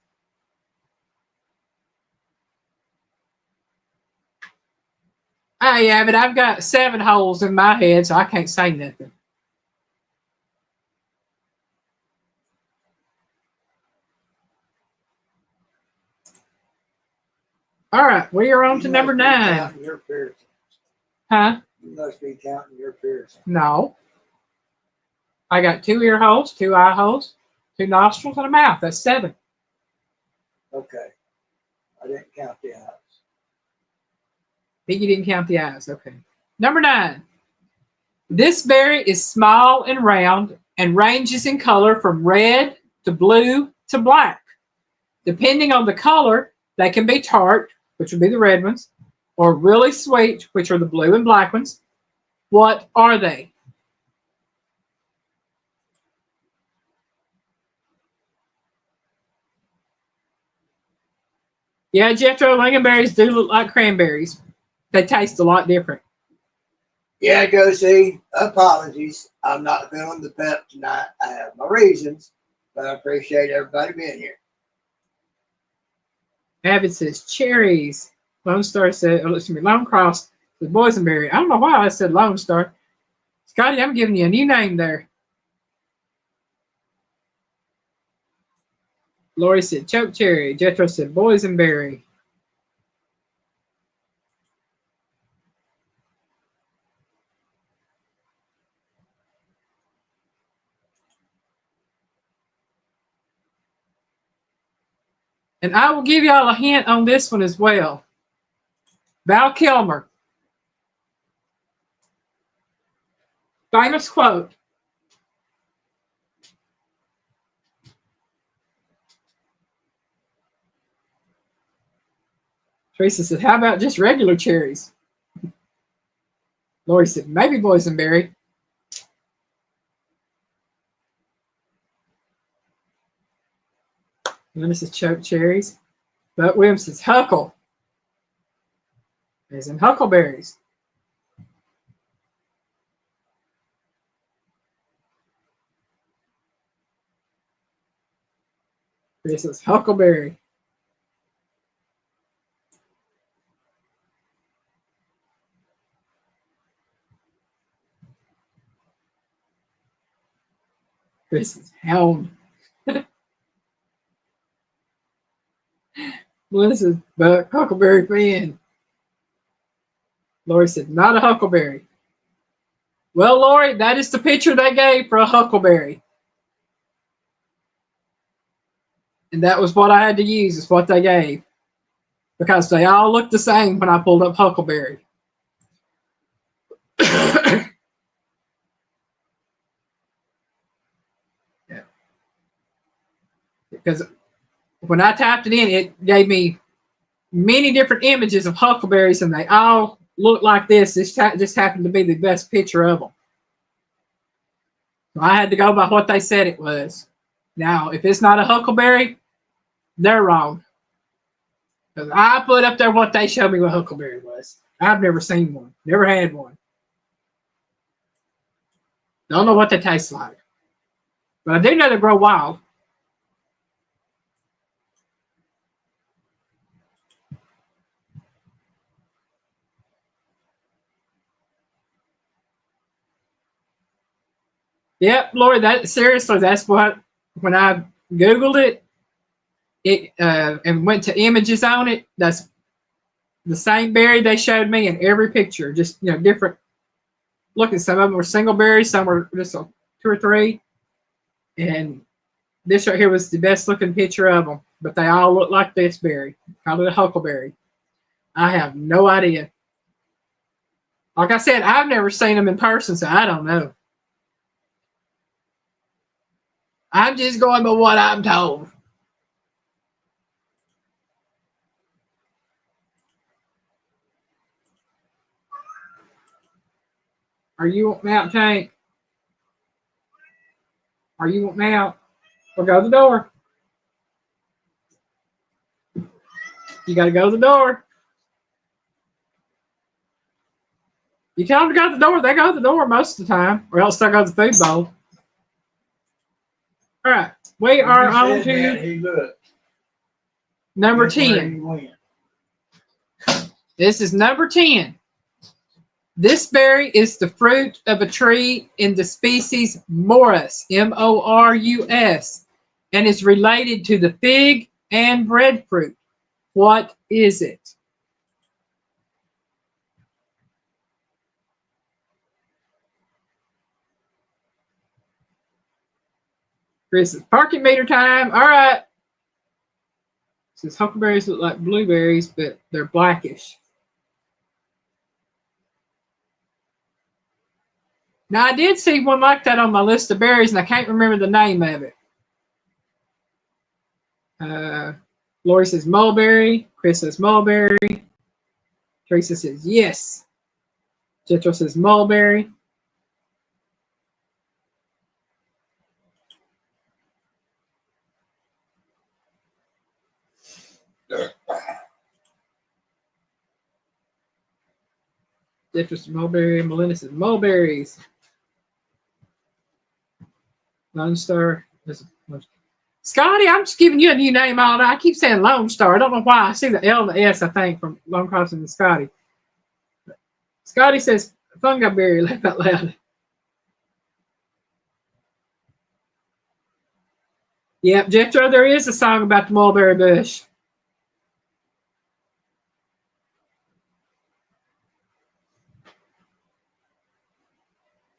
Yeah, but I've got 7 holes in my head, so I can't say nothing. All right, we are on to number 9. Huh? You must be counting your piercings. No. I got 2 ear holes, 2 eye holes, 2 nostrils, and a mouth. That's 7. Okay. I didn't count the eyes. Think you didn't count the eyes. Okay. Number 9. This berry is small and round and ranges in color from red to blue to black. Depending on the color, they can be tart, which would be the red ones, or really sweet, which are the blue and black ones. What are they? Yeah, Jethro, lingonberries do look like cranberries. They taste a lot different. Yeah, Josie, apologies. I'm not feeling the pep tonight. I have my reasons, but I appreciate everybody being here. Avid says cherries. Lone Star said, Lone Cross said boysenberry. I don't know why I said Lone Star. Scotty, I'm giving you a new name there. Lori said choke cherry. Jethro said boysenberry. And I will give y'all a hint on this one as well. Val Kilmer. Famous quote. Teresa said, how about just regular cherries? Lori said, maybe boysenberry. Linda says choke cherries. But Williams says huckle. There's some huckleberries. This is huckleberry. This is hound. Melissa's buck, huckleberry fan. Lori said, not a huckleberry. Well, Lori, that is the picture they gave for a huckleberry. And that was what I had to use, is what they gave. Because they all looked the same when I pulled up huckleberry. Yeah. Because when I typed it in, it gave me many different images of huckleberries, and they all looked like this. This just happened to be the best picture of them. So I had to go by what they said it was. Now, if it's not a huckleberry, they're wrong. Because I put up there what they showed me what huckleberry was. I've never seen one. Never had one. Don't know what they taste like. But I do know they grow wild. Yep, Lord, that seriously, that's what, when I Googled it and went to images on it, that's the same berry they showed me in every picture, just different looking. Some of them were single berries, some were just two or three, and this right here was the best looking picture of them. But they all look like this berry, called it a huckleberry. I have no idea. Like I said, I've never seen them in person, so I don't know. I'm just going by what I'm told. Are you wanting out, Tank? Are you wanting out? We'll go to the door. You got to go to the door. You tell them to go to the door, they go to the door most of the time, or else they'll go to the food bowl. All right, we are on to number 10. This is number 10. This berry is the fruit of a tree in the species Morus, Morus, and is related to the fig and breadfruit. What is it? Chris, it's parking meter time. All right. Says huckleberries look like blueberries, but they're blackish. Now, I did see one like that on my list of berries, and I can't remember the name of it. Lori says mulberry. Chris says mulberry. Teresa says yes. Jethro says mulberry. Jethro says mulberry. Melinda says mulberries. Lone Star. Scotty, I'm just giving you a new name all night. I keep saying Lone Star. I don't know why. I see the L and the S, I think, from Lone Crossing and Scotty. Scotty says fungi berry, laugh out loud. Yep, Jethro, there is a song about the mulberry bush.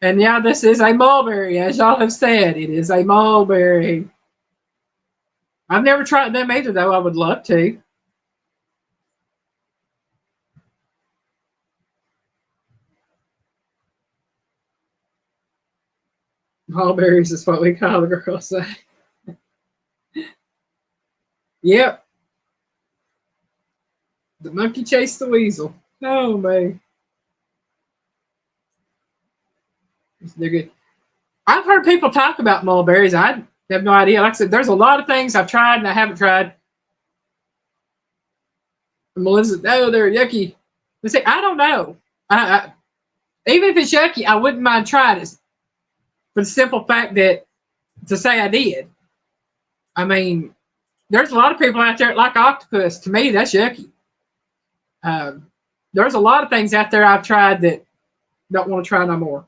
And yeah, this is a mulberry, as y'all have said. It is a mulberry. I've never tried them either, though. I would love to. Mulberries is what we call the girls say. Yep. The monkey chased the weasel. Oh, man. They're good. I've heard people talk about mulberries. I have no idea. Like I said, there's a lot of things I've tried and I haven't tried. And Melissa, oh, they're yucky. But see, I don't know. Even if it's yucky, I wouldn't mind trying it for the simple fact that to say I did. I mean, there's a lot of people out there that like octopus. To me, that's yucky. Um, there's a lot of things out there I've tried that don't want to try no more.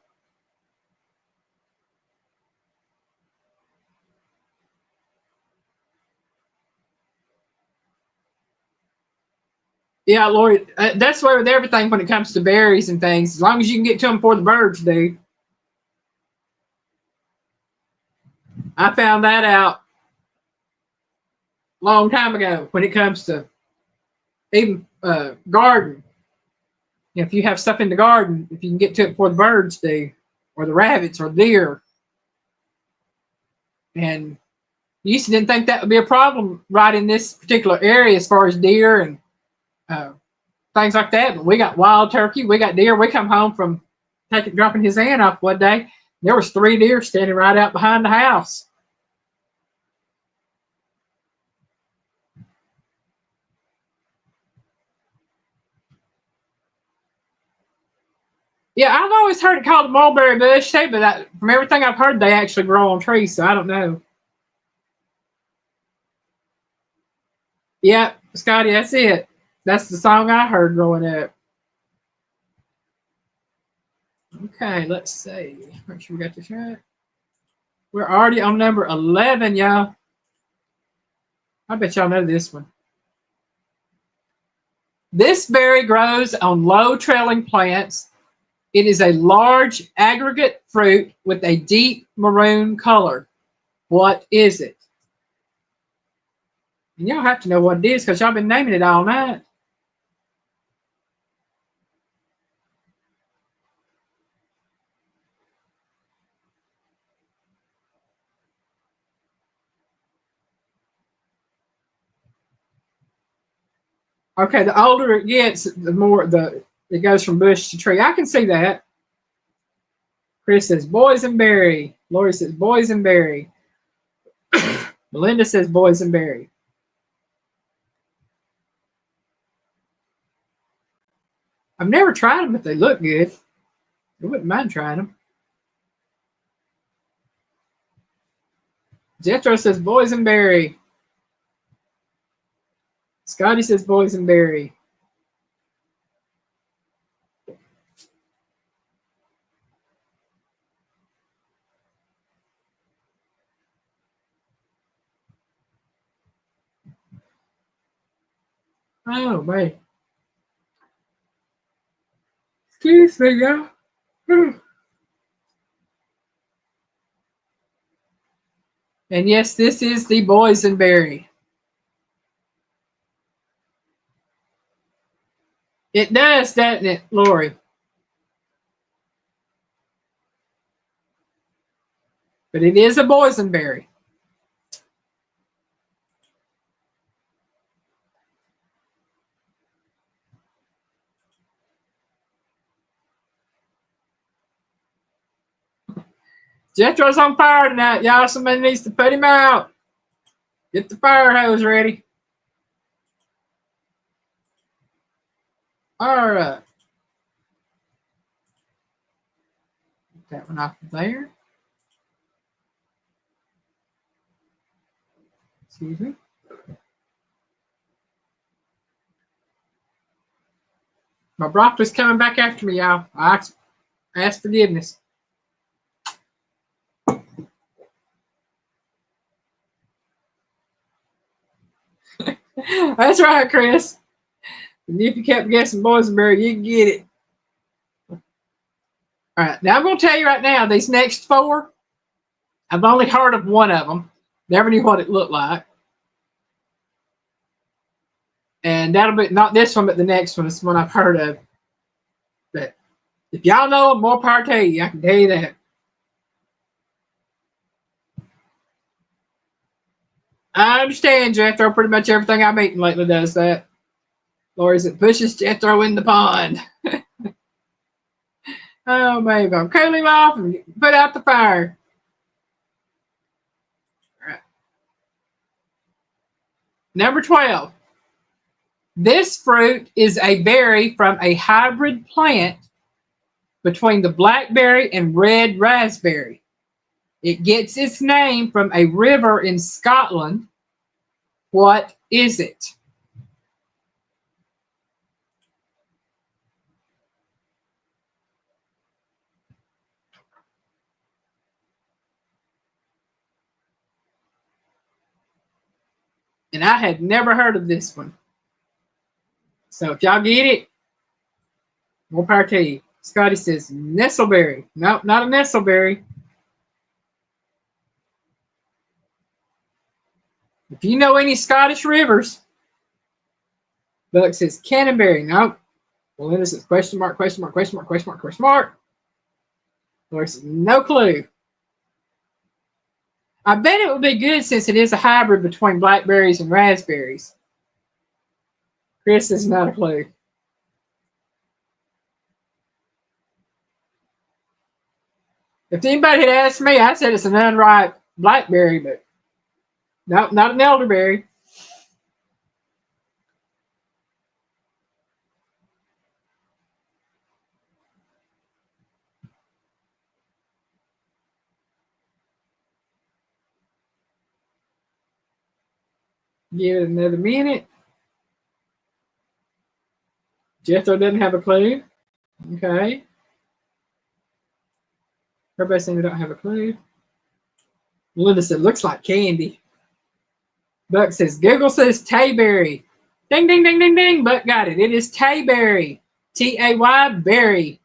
Yeah, Lori, that's the way with everything when it comes to berries and things. As long as you can get to them before the birds do. I found that out a long time ago when it comes to even garden. If you have stuff in the garden, if you can get to it before the birds do, or the rabbits or deer, and you used to didn't think that would be a problem right in this particular area as far as deer and uh, things like that. But we got wild turkey, we got deer. We come home from dropping his aunt off one day. There was 3 deer standing right out behind the house. Yeah, I've always heard it called a mulberry bush too, but from everything I've heard, they actually grow on trees, so I don't know. Yeah, Scotty, that's it. That's the song I heard growing up. Okay, let's see. Make sure we got this right. We're already on number 11, y'all. I bet y'all know this one. This berry grows on low trailing plants. It is a large aggregate fruit with a deep maroon color. What is it? And y'all have to know what it is because y'all been naming it all night. Okay, the older it gets, the more it goes from bush to tree. I can see that. Chris says boysenberry. Lori says boysenberry. Melinda says boysenberry. I've never tried them, but they look good. I wouldn't mind trying them. Jethro says boysenberry. Scotty says boysenberry. Oh, man. Excuse me, y'all. And yes, this is the boysenberry. It does, doesn't it, Lori? But it is a boysenberry. Jethro's on fire tonight, y'all. Somebody needs to put him out. Get the fire hose ready. All right. Get that one off of there. Excuse me. My broccoli's coming back after me, y'all. I ask forgiveness. That's right, Chris. And if you kept guessing boysenberry, you can get it. All right. Now I'm going to tell you right now, these next 4, I've only heard of one of them. Never knew what it looked like. And that'll be not this one, but the next one. It's one I've heard of. But if y'all know them, more power to you. I can tell you that. I understand, Jethro. Pretty much everything I'm eating lately does that. Lori's it pushes Jethro in the pond. Oh, maybe I'll cool him off and put out the fire. All right. Number 12. This fruit is a berry from a hybrid plant between the blackberry and red raspberry. It gets its name from a river in Scotland. What is it? And I had never heard of this one. So if y'all get it, more power to you. Scotty says nestleberry. Nope, not a nestleberry. If you know any Scottish rivers, Buck says Canterbury. Nope. Belinda says question mark, question mark, question mark, question mark, question mark. Lori says no clue. I bet it would be good since it is a hybrid between blackberries and raspberries. Chris says not a clue. If anybody had asked me, I said it's an unripe blackberry, but nope, not an elderberry. Give it another minute. Jethro doesn't have a clue. Okay. Everybody's saying they don't have a clue. Linda said, looks like candy. Buck says, Google says Tayberry. Ding, ding, ding, ding, ding. Buck got it. It is Tayberry. T-A-Y, berry.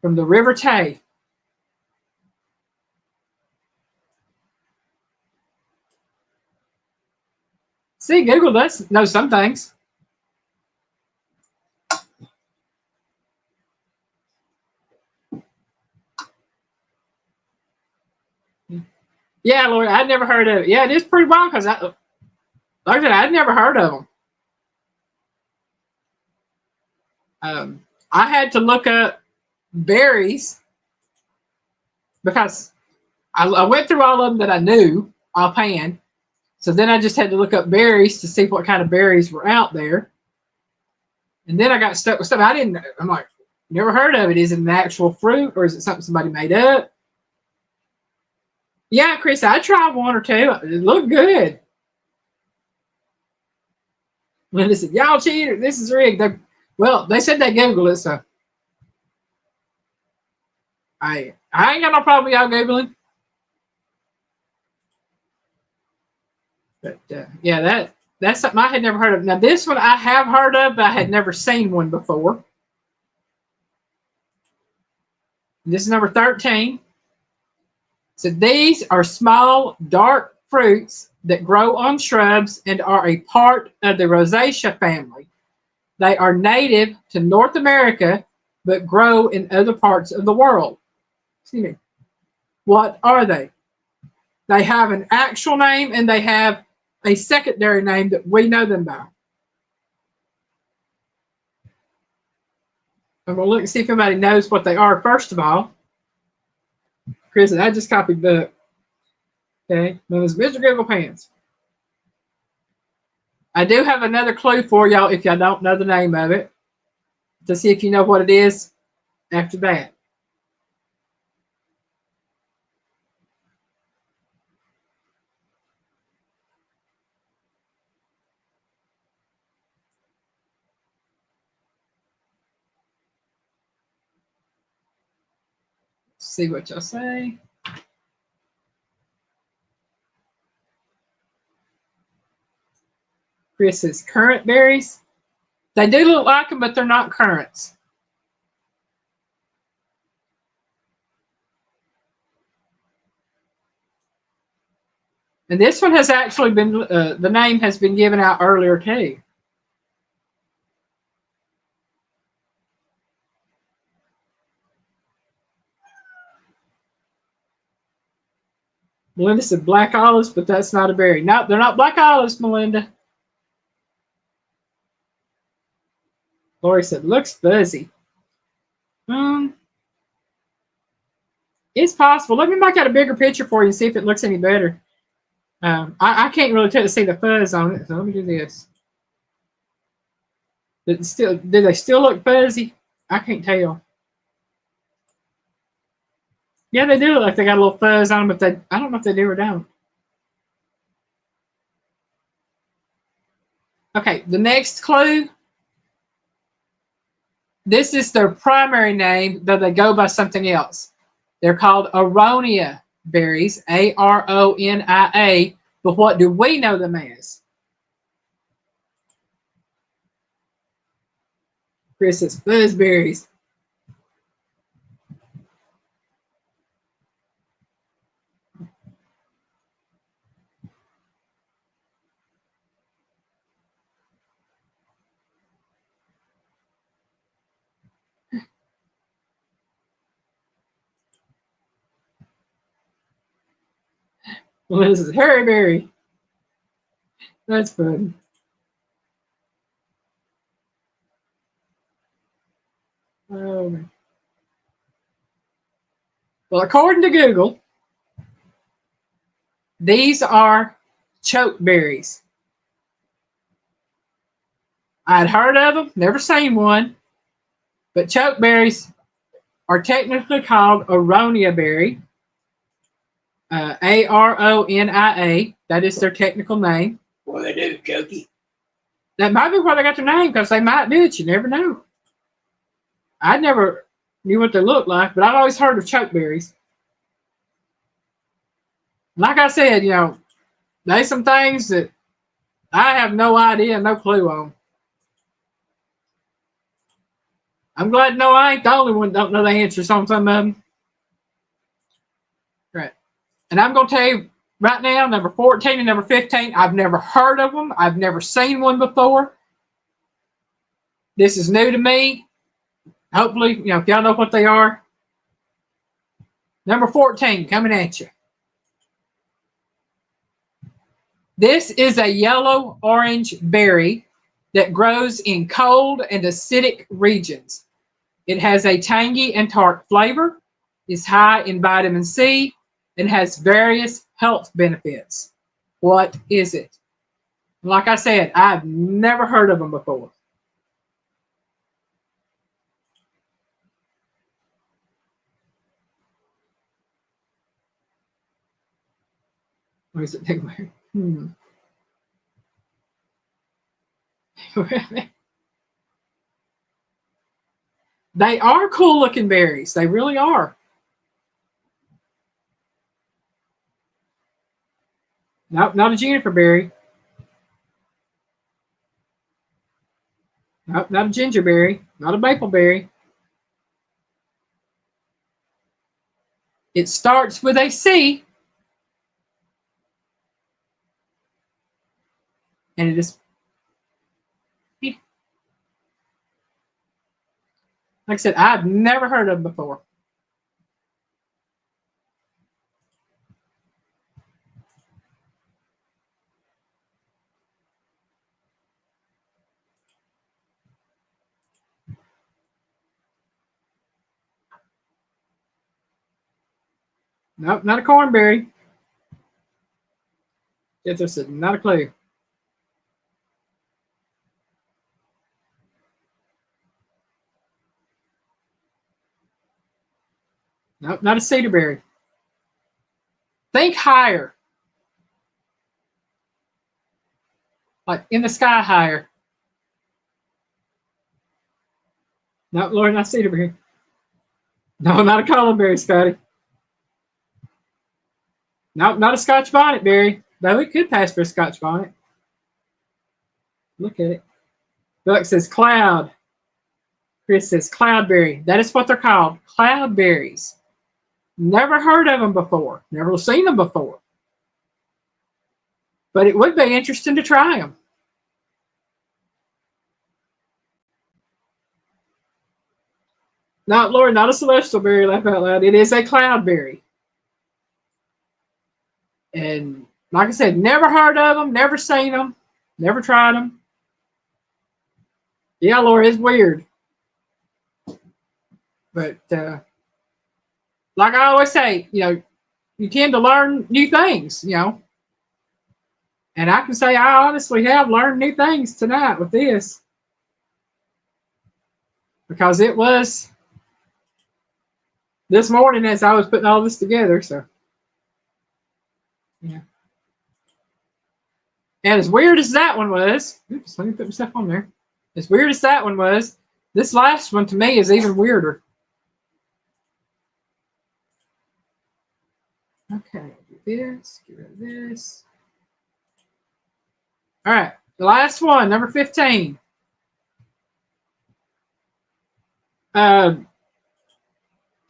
From the River Tay. See, Google does know some things. Yeah, Lord, I'd never heard of it. Yeah, it is pretty wild because like I said, I'd never heard of them. I had to look up berries because I went through all of them that I knew offhand. So then I just had to look up berries to see what kind of berries were out there. And then I got stuck with stuff I'm like, never heard of it. Is it an actual fruit or is it something somebody made up? Yeah, Chris, I tried one or two. It looked good. Linda said, y'all cheated. This is rigged. They said they Googled it, so I ain't got no problem with y'all Googling. But yeah, that's something I had never heard of. Now, this one I have heard of, but I had never seen one before. This is number 13. So these are small, dark fruits that grow on shrubs and are a part of the Rosacea family. They are native to North America, but grow in other parts of the world. Excuse me. What are they? They have an actual name and they have a secondary name that we know them by. And we'll look and see if anybody knows what they are first of all. Chris, I just copied the. Okay, known as Mr. Google Pants. I do have another clue for y'all if y'all don't know the name of it, to see if you know what it is after that. See what y'all say. Chris says currant berries. They do look like them, but they're not currants. And this one has actually been, the name has been given out earlier too. Melinda said black olives, but that's not a berry. No, they're not black olives, Melinda. Lori said, looks fuzzy. It's possible. Let me make out a bigger picture for you and see if it looks any better. I can't really tell to see the fuzz on it, so let me do this. Do they still look fuzzy? I can't tell. Yeah, they do look like they got a little fuzz on them, but I don't know if they do or don't. Okay, the next clue. This is their primary name, though they go by something else. They're called aronia berries, Aronia. But what do we know them as? Chris says fuzzberries. Well, this is hairyberry. That's funny. Oh, well, according to Google, these are chokeberries. I'd heard of them, never seen one, but chokeberries are technically called aronia berry, Aronia. That is their technical name. What do they do, Jokey? That might be where they got their name because they might do it. You never know. I never knew what they looked like, but I've always heard of chokeberries. Like I said, there's some things that I have no idea, no clue on. I'm glad to know I ain't the only one that don't know the answers on some of them. Right. And I'm going to tell you right now, number 14 and number 15, I've never heard of them. I've never seen one before. This is new to me. Hopefully, if y'all know what they are. Number 14, coming at you. This is a yellow-orange berry that grows in cold and acidic regions. It has a tangy and tart flavor, is high in vitamin C, and has various health benefits. What is it? Like I said, I've never heard of them before. What is it? They are cool looking berries. They really are. Nope, not a juniper berry. Nope, not a gingerberry. Not a mapleberry. It starts with a C. And it is, like I said, I've never heard of them before. Nope, not a cornberry. It's just not a clue. Nope, not a cedarberry. Think higher. Like in the sky higher. Nope, Lord, not cedarberry. No, not a columbberry, Scotty. Nope, not a Scotch bonnet berry. Though it could pass for a Scotch bonnet. Look at it. Look, it says cloud. Chris says cloudberry. That is what they're called. Cloudberries. Never heard of them before. Never seen them before. But it would be interesting to try them. Not, Lord, not a celestial berry, laugh out loud. It is a cloudberry. And like I said, never heard of them, never seen them, never tried them. Yeah, Lord, it's weird. But like I always say, you tend to learn new things, And I can say I honestly have learned new things tonight with this. Because it was this morning as I was putting all this together. So, yeah. And as weird as that one was, oops, let me put myself on there. As weird as that one was, this last one to me is even weirder. Okay, do this, get rid of this. All right, the last one, number 15.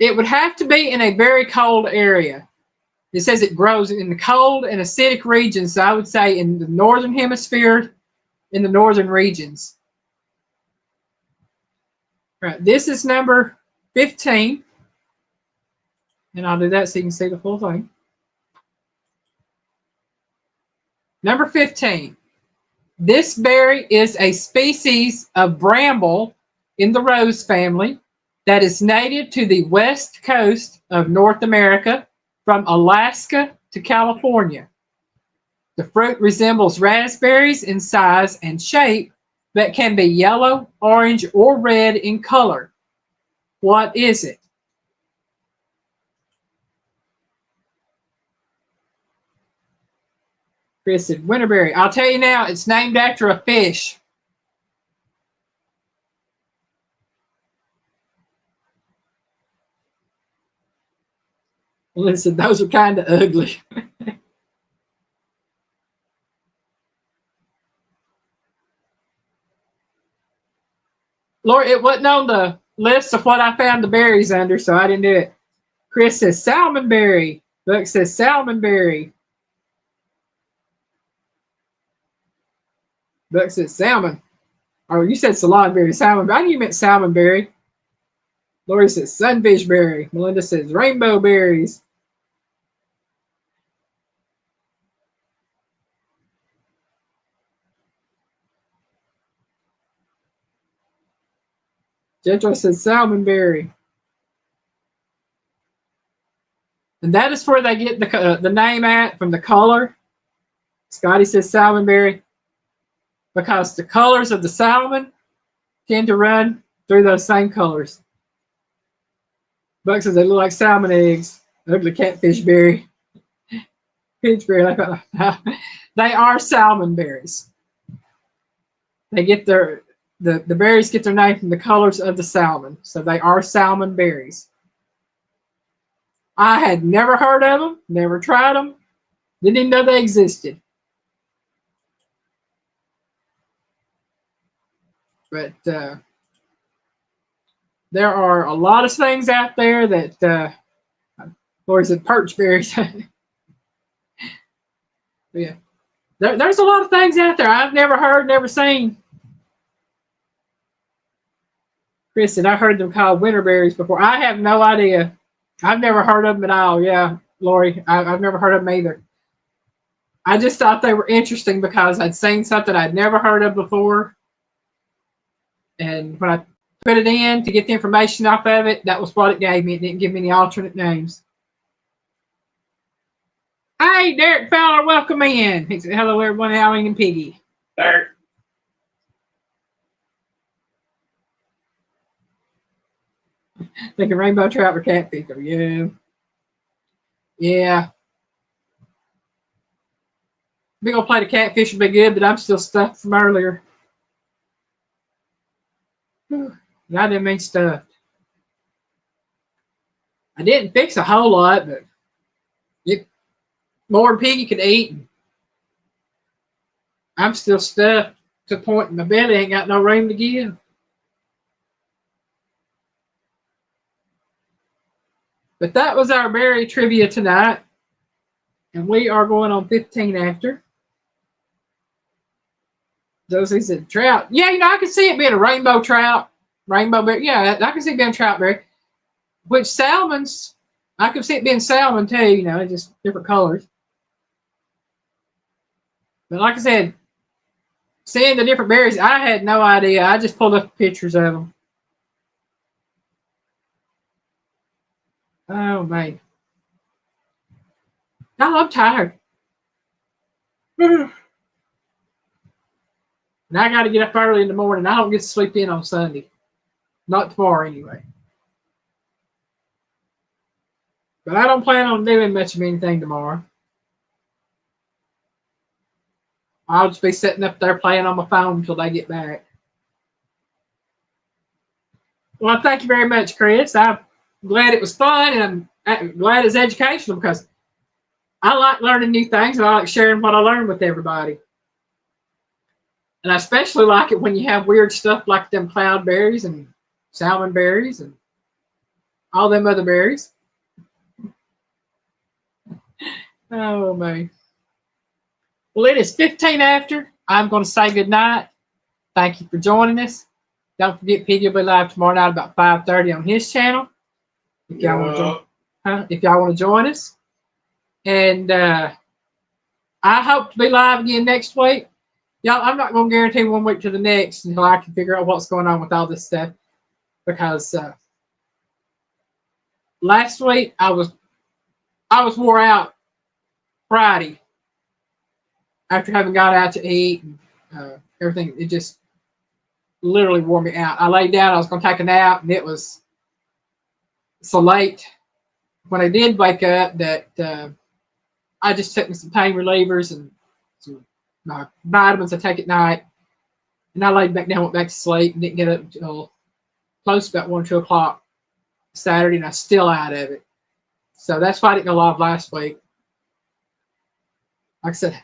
It would have to be in a very cold area. It says it grows in the cold and acidic regions. So I would say in the northern hemisphere, in the northern regions. All right, this is number 15. And I'll do that so you can see the full thing. Number 15. This berry is a species of bramble in the rose family that is native to the west coast of North America from Alaska to California. The fruit resembles raspberries in size and shape, but can be yellow, orange, or red in color. What is it? Chris said winterberry. I'll tell you now, it's named after a fish. Listen, those are kind of ugly. Lord, it wasn't on the list of what I found the berries under, so I didn't do it. Chris says salmonberry. Buck says salmonberry. Buck says salmon. Oh, you said salonberry, salmon. I knew you meant salmonberry. Lori says sunfishberry. Melinda says rainbow berries. Jetro says salmonberry. And that is where they get the name at, from the color. Scotty says salmonberry because the colors of the salmon tend to run through those same colors. Buck says they look like salmon eggs. Ugly catfish berry. Pitchberry. They are salmon berries. They get the berries get their name from the colors of the salmon. So they are salmon berries. I had never heard of them, never tried them, didn't even know they existed. But there are a lot of things out there that, or is it perch berries? Yeah, there's a lot of things out there I've never heard, never seen. Chris said I heard them called winterberries before. I have no idea. I've never heard of them at all. Yeah, Lori, I've never heard of them either. I just thought they were interesting because I'd seen something I'd never heard of before. And when I put it in to get the information off of it, that was what it gave me. It didn't give me any alternate names. Hey, Derek Fowler, welcome in. He said, hello, everyone, Alan and Piggy. Derek. Thinking rainbow trout or catfish. Yeah. Yeah. Big old plate of catfish would be good, but I'm still stuffed from earlier. I didn't mean stuffed. I didn't fix a whole lot, but more than Piggy could eat. I'm still stuffed to the point my belly ain't got no room to give. But that was our berry trivia tonight. And we are going on 15 after. Josie said trout. Yeah, I can see it being a rainbow trout. Rainbow berry. Yeah, I can see it being trout berry. Which salmons, I can see it being salmon too, just different colors. But like I said, seeing the different berries, I had no idea. I just pulled up pictures of them. Oh, man. No, I'm tired. And I got to get up early in the morning. I don't get to sleep in on Sunday. Not tomorrow, anyway. But I don't plan on doing much of anything tomorrow. I'll just be sitting up there playing on my phone until they get back. Well, thank you very much, Chris. I'm glad it was fun, and I'm glad it's educational because I like learning new things and I like sharing what I learn with everybody. And I especially like it when you have weird stuff like them cloudberries and salmon berries and all them other berries. Oh, man. Well, it is 15 after. I'm going to say good night. Thank you for joining us. Don't forget, Pete will be live tomorrow night about 5:30 on his channel. If y'all want to join us. And I hope to be live again next week. Y'all, I'm not going to guarantee 1 week to the next until I can figure out what's going on with all this stuff. Because last week I was wore out Friday after having gone out to eat and everything. It just literally wore me out. I laid down. I was going to take a nap, and it was so late when I did wake up that I just took me some pain relievers and some vitamins I take at night. And I laid back down, went back to sleep, and didn't get up until close to about 1 or 2 o'clock Saturday, and I'm still out of it. So that's why I didn't go live last week. Like I said,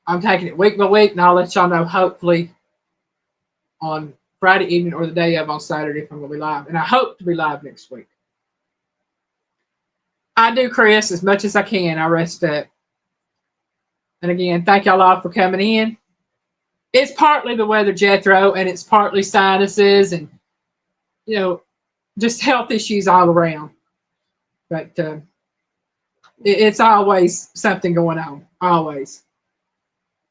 I'm taking it week by week, and I'll let y'all know hopefully on Friday evening or the day of on Saturday if I'm going to be live. And I hope to be live next week. I do, Chris, as much as I can. I rest up. And again, thank y'all all for coming in. It's partly the weather, Jethro, and it's partly sinuses and, just health issues all around. But it's always something going on. Always.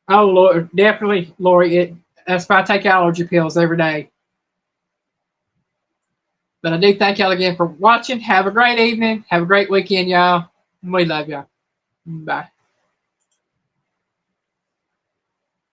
Oh, Lord, definitely, Lori. That's why I take allergy pills every day. But I do thank y'all again for watching. Have a great evening. Have a great weekend, y'all. We love y'all. Bye.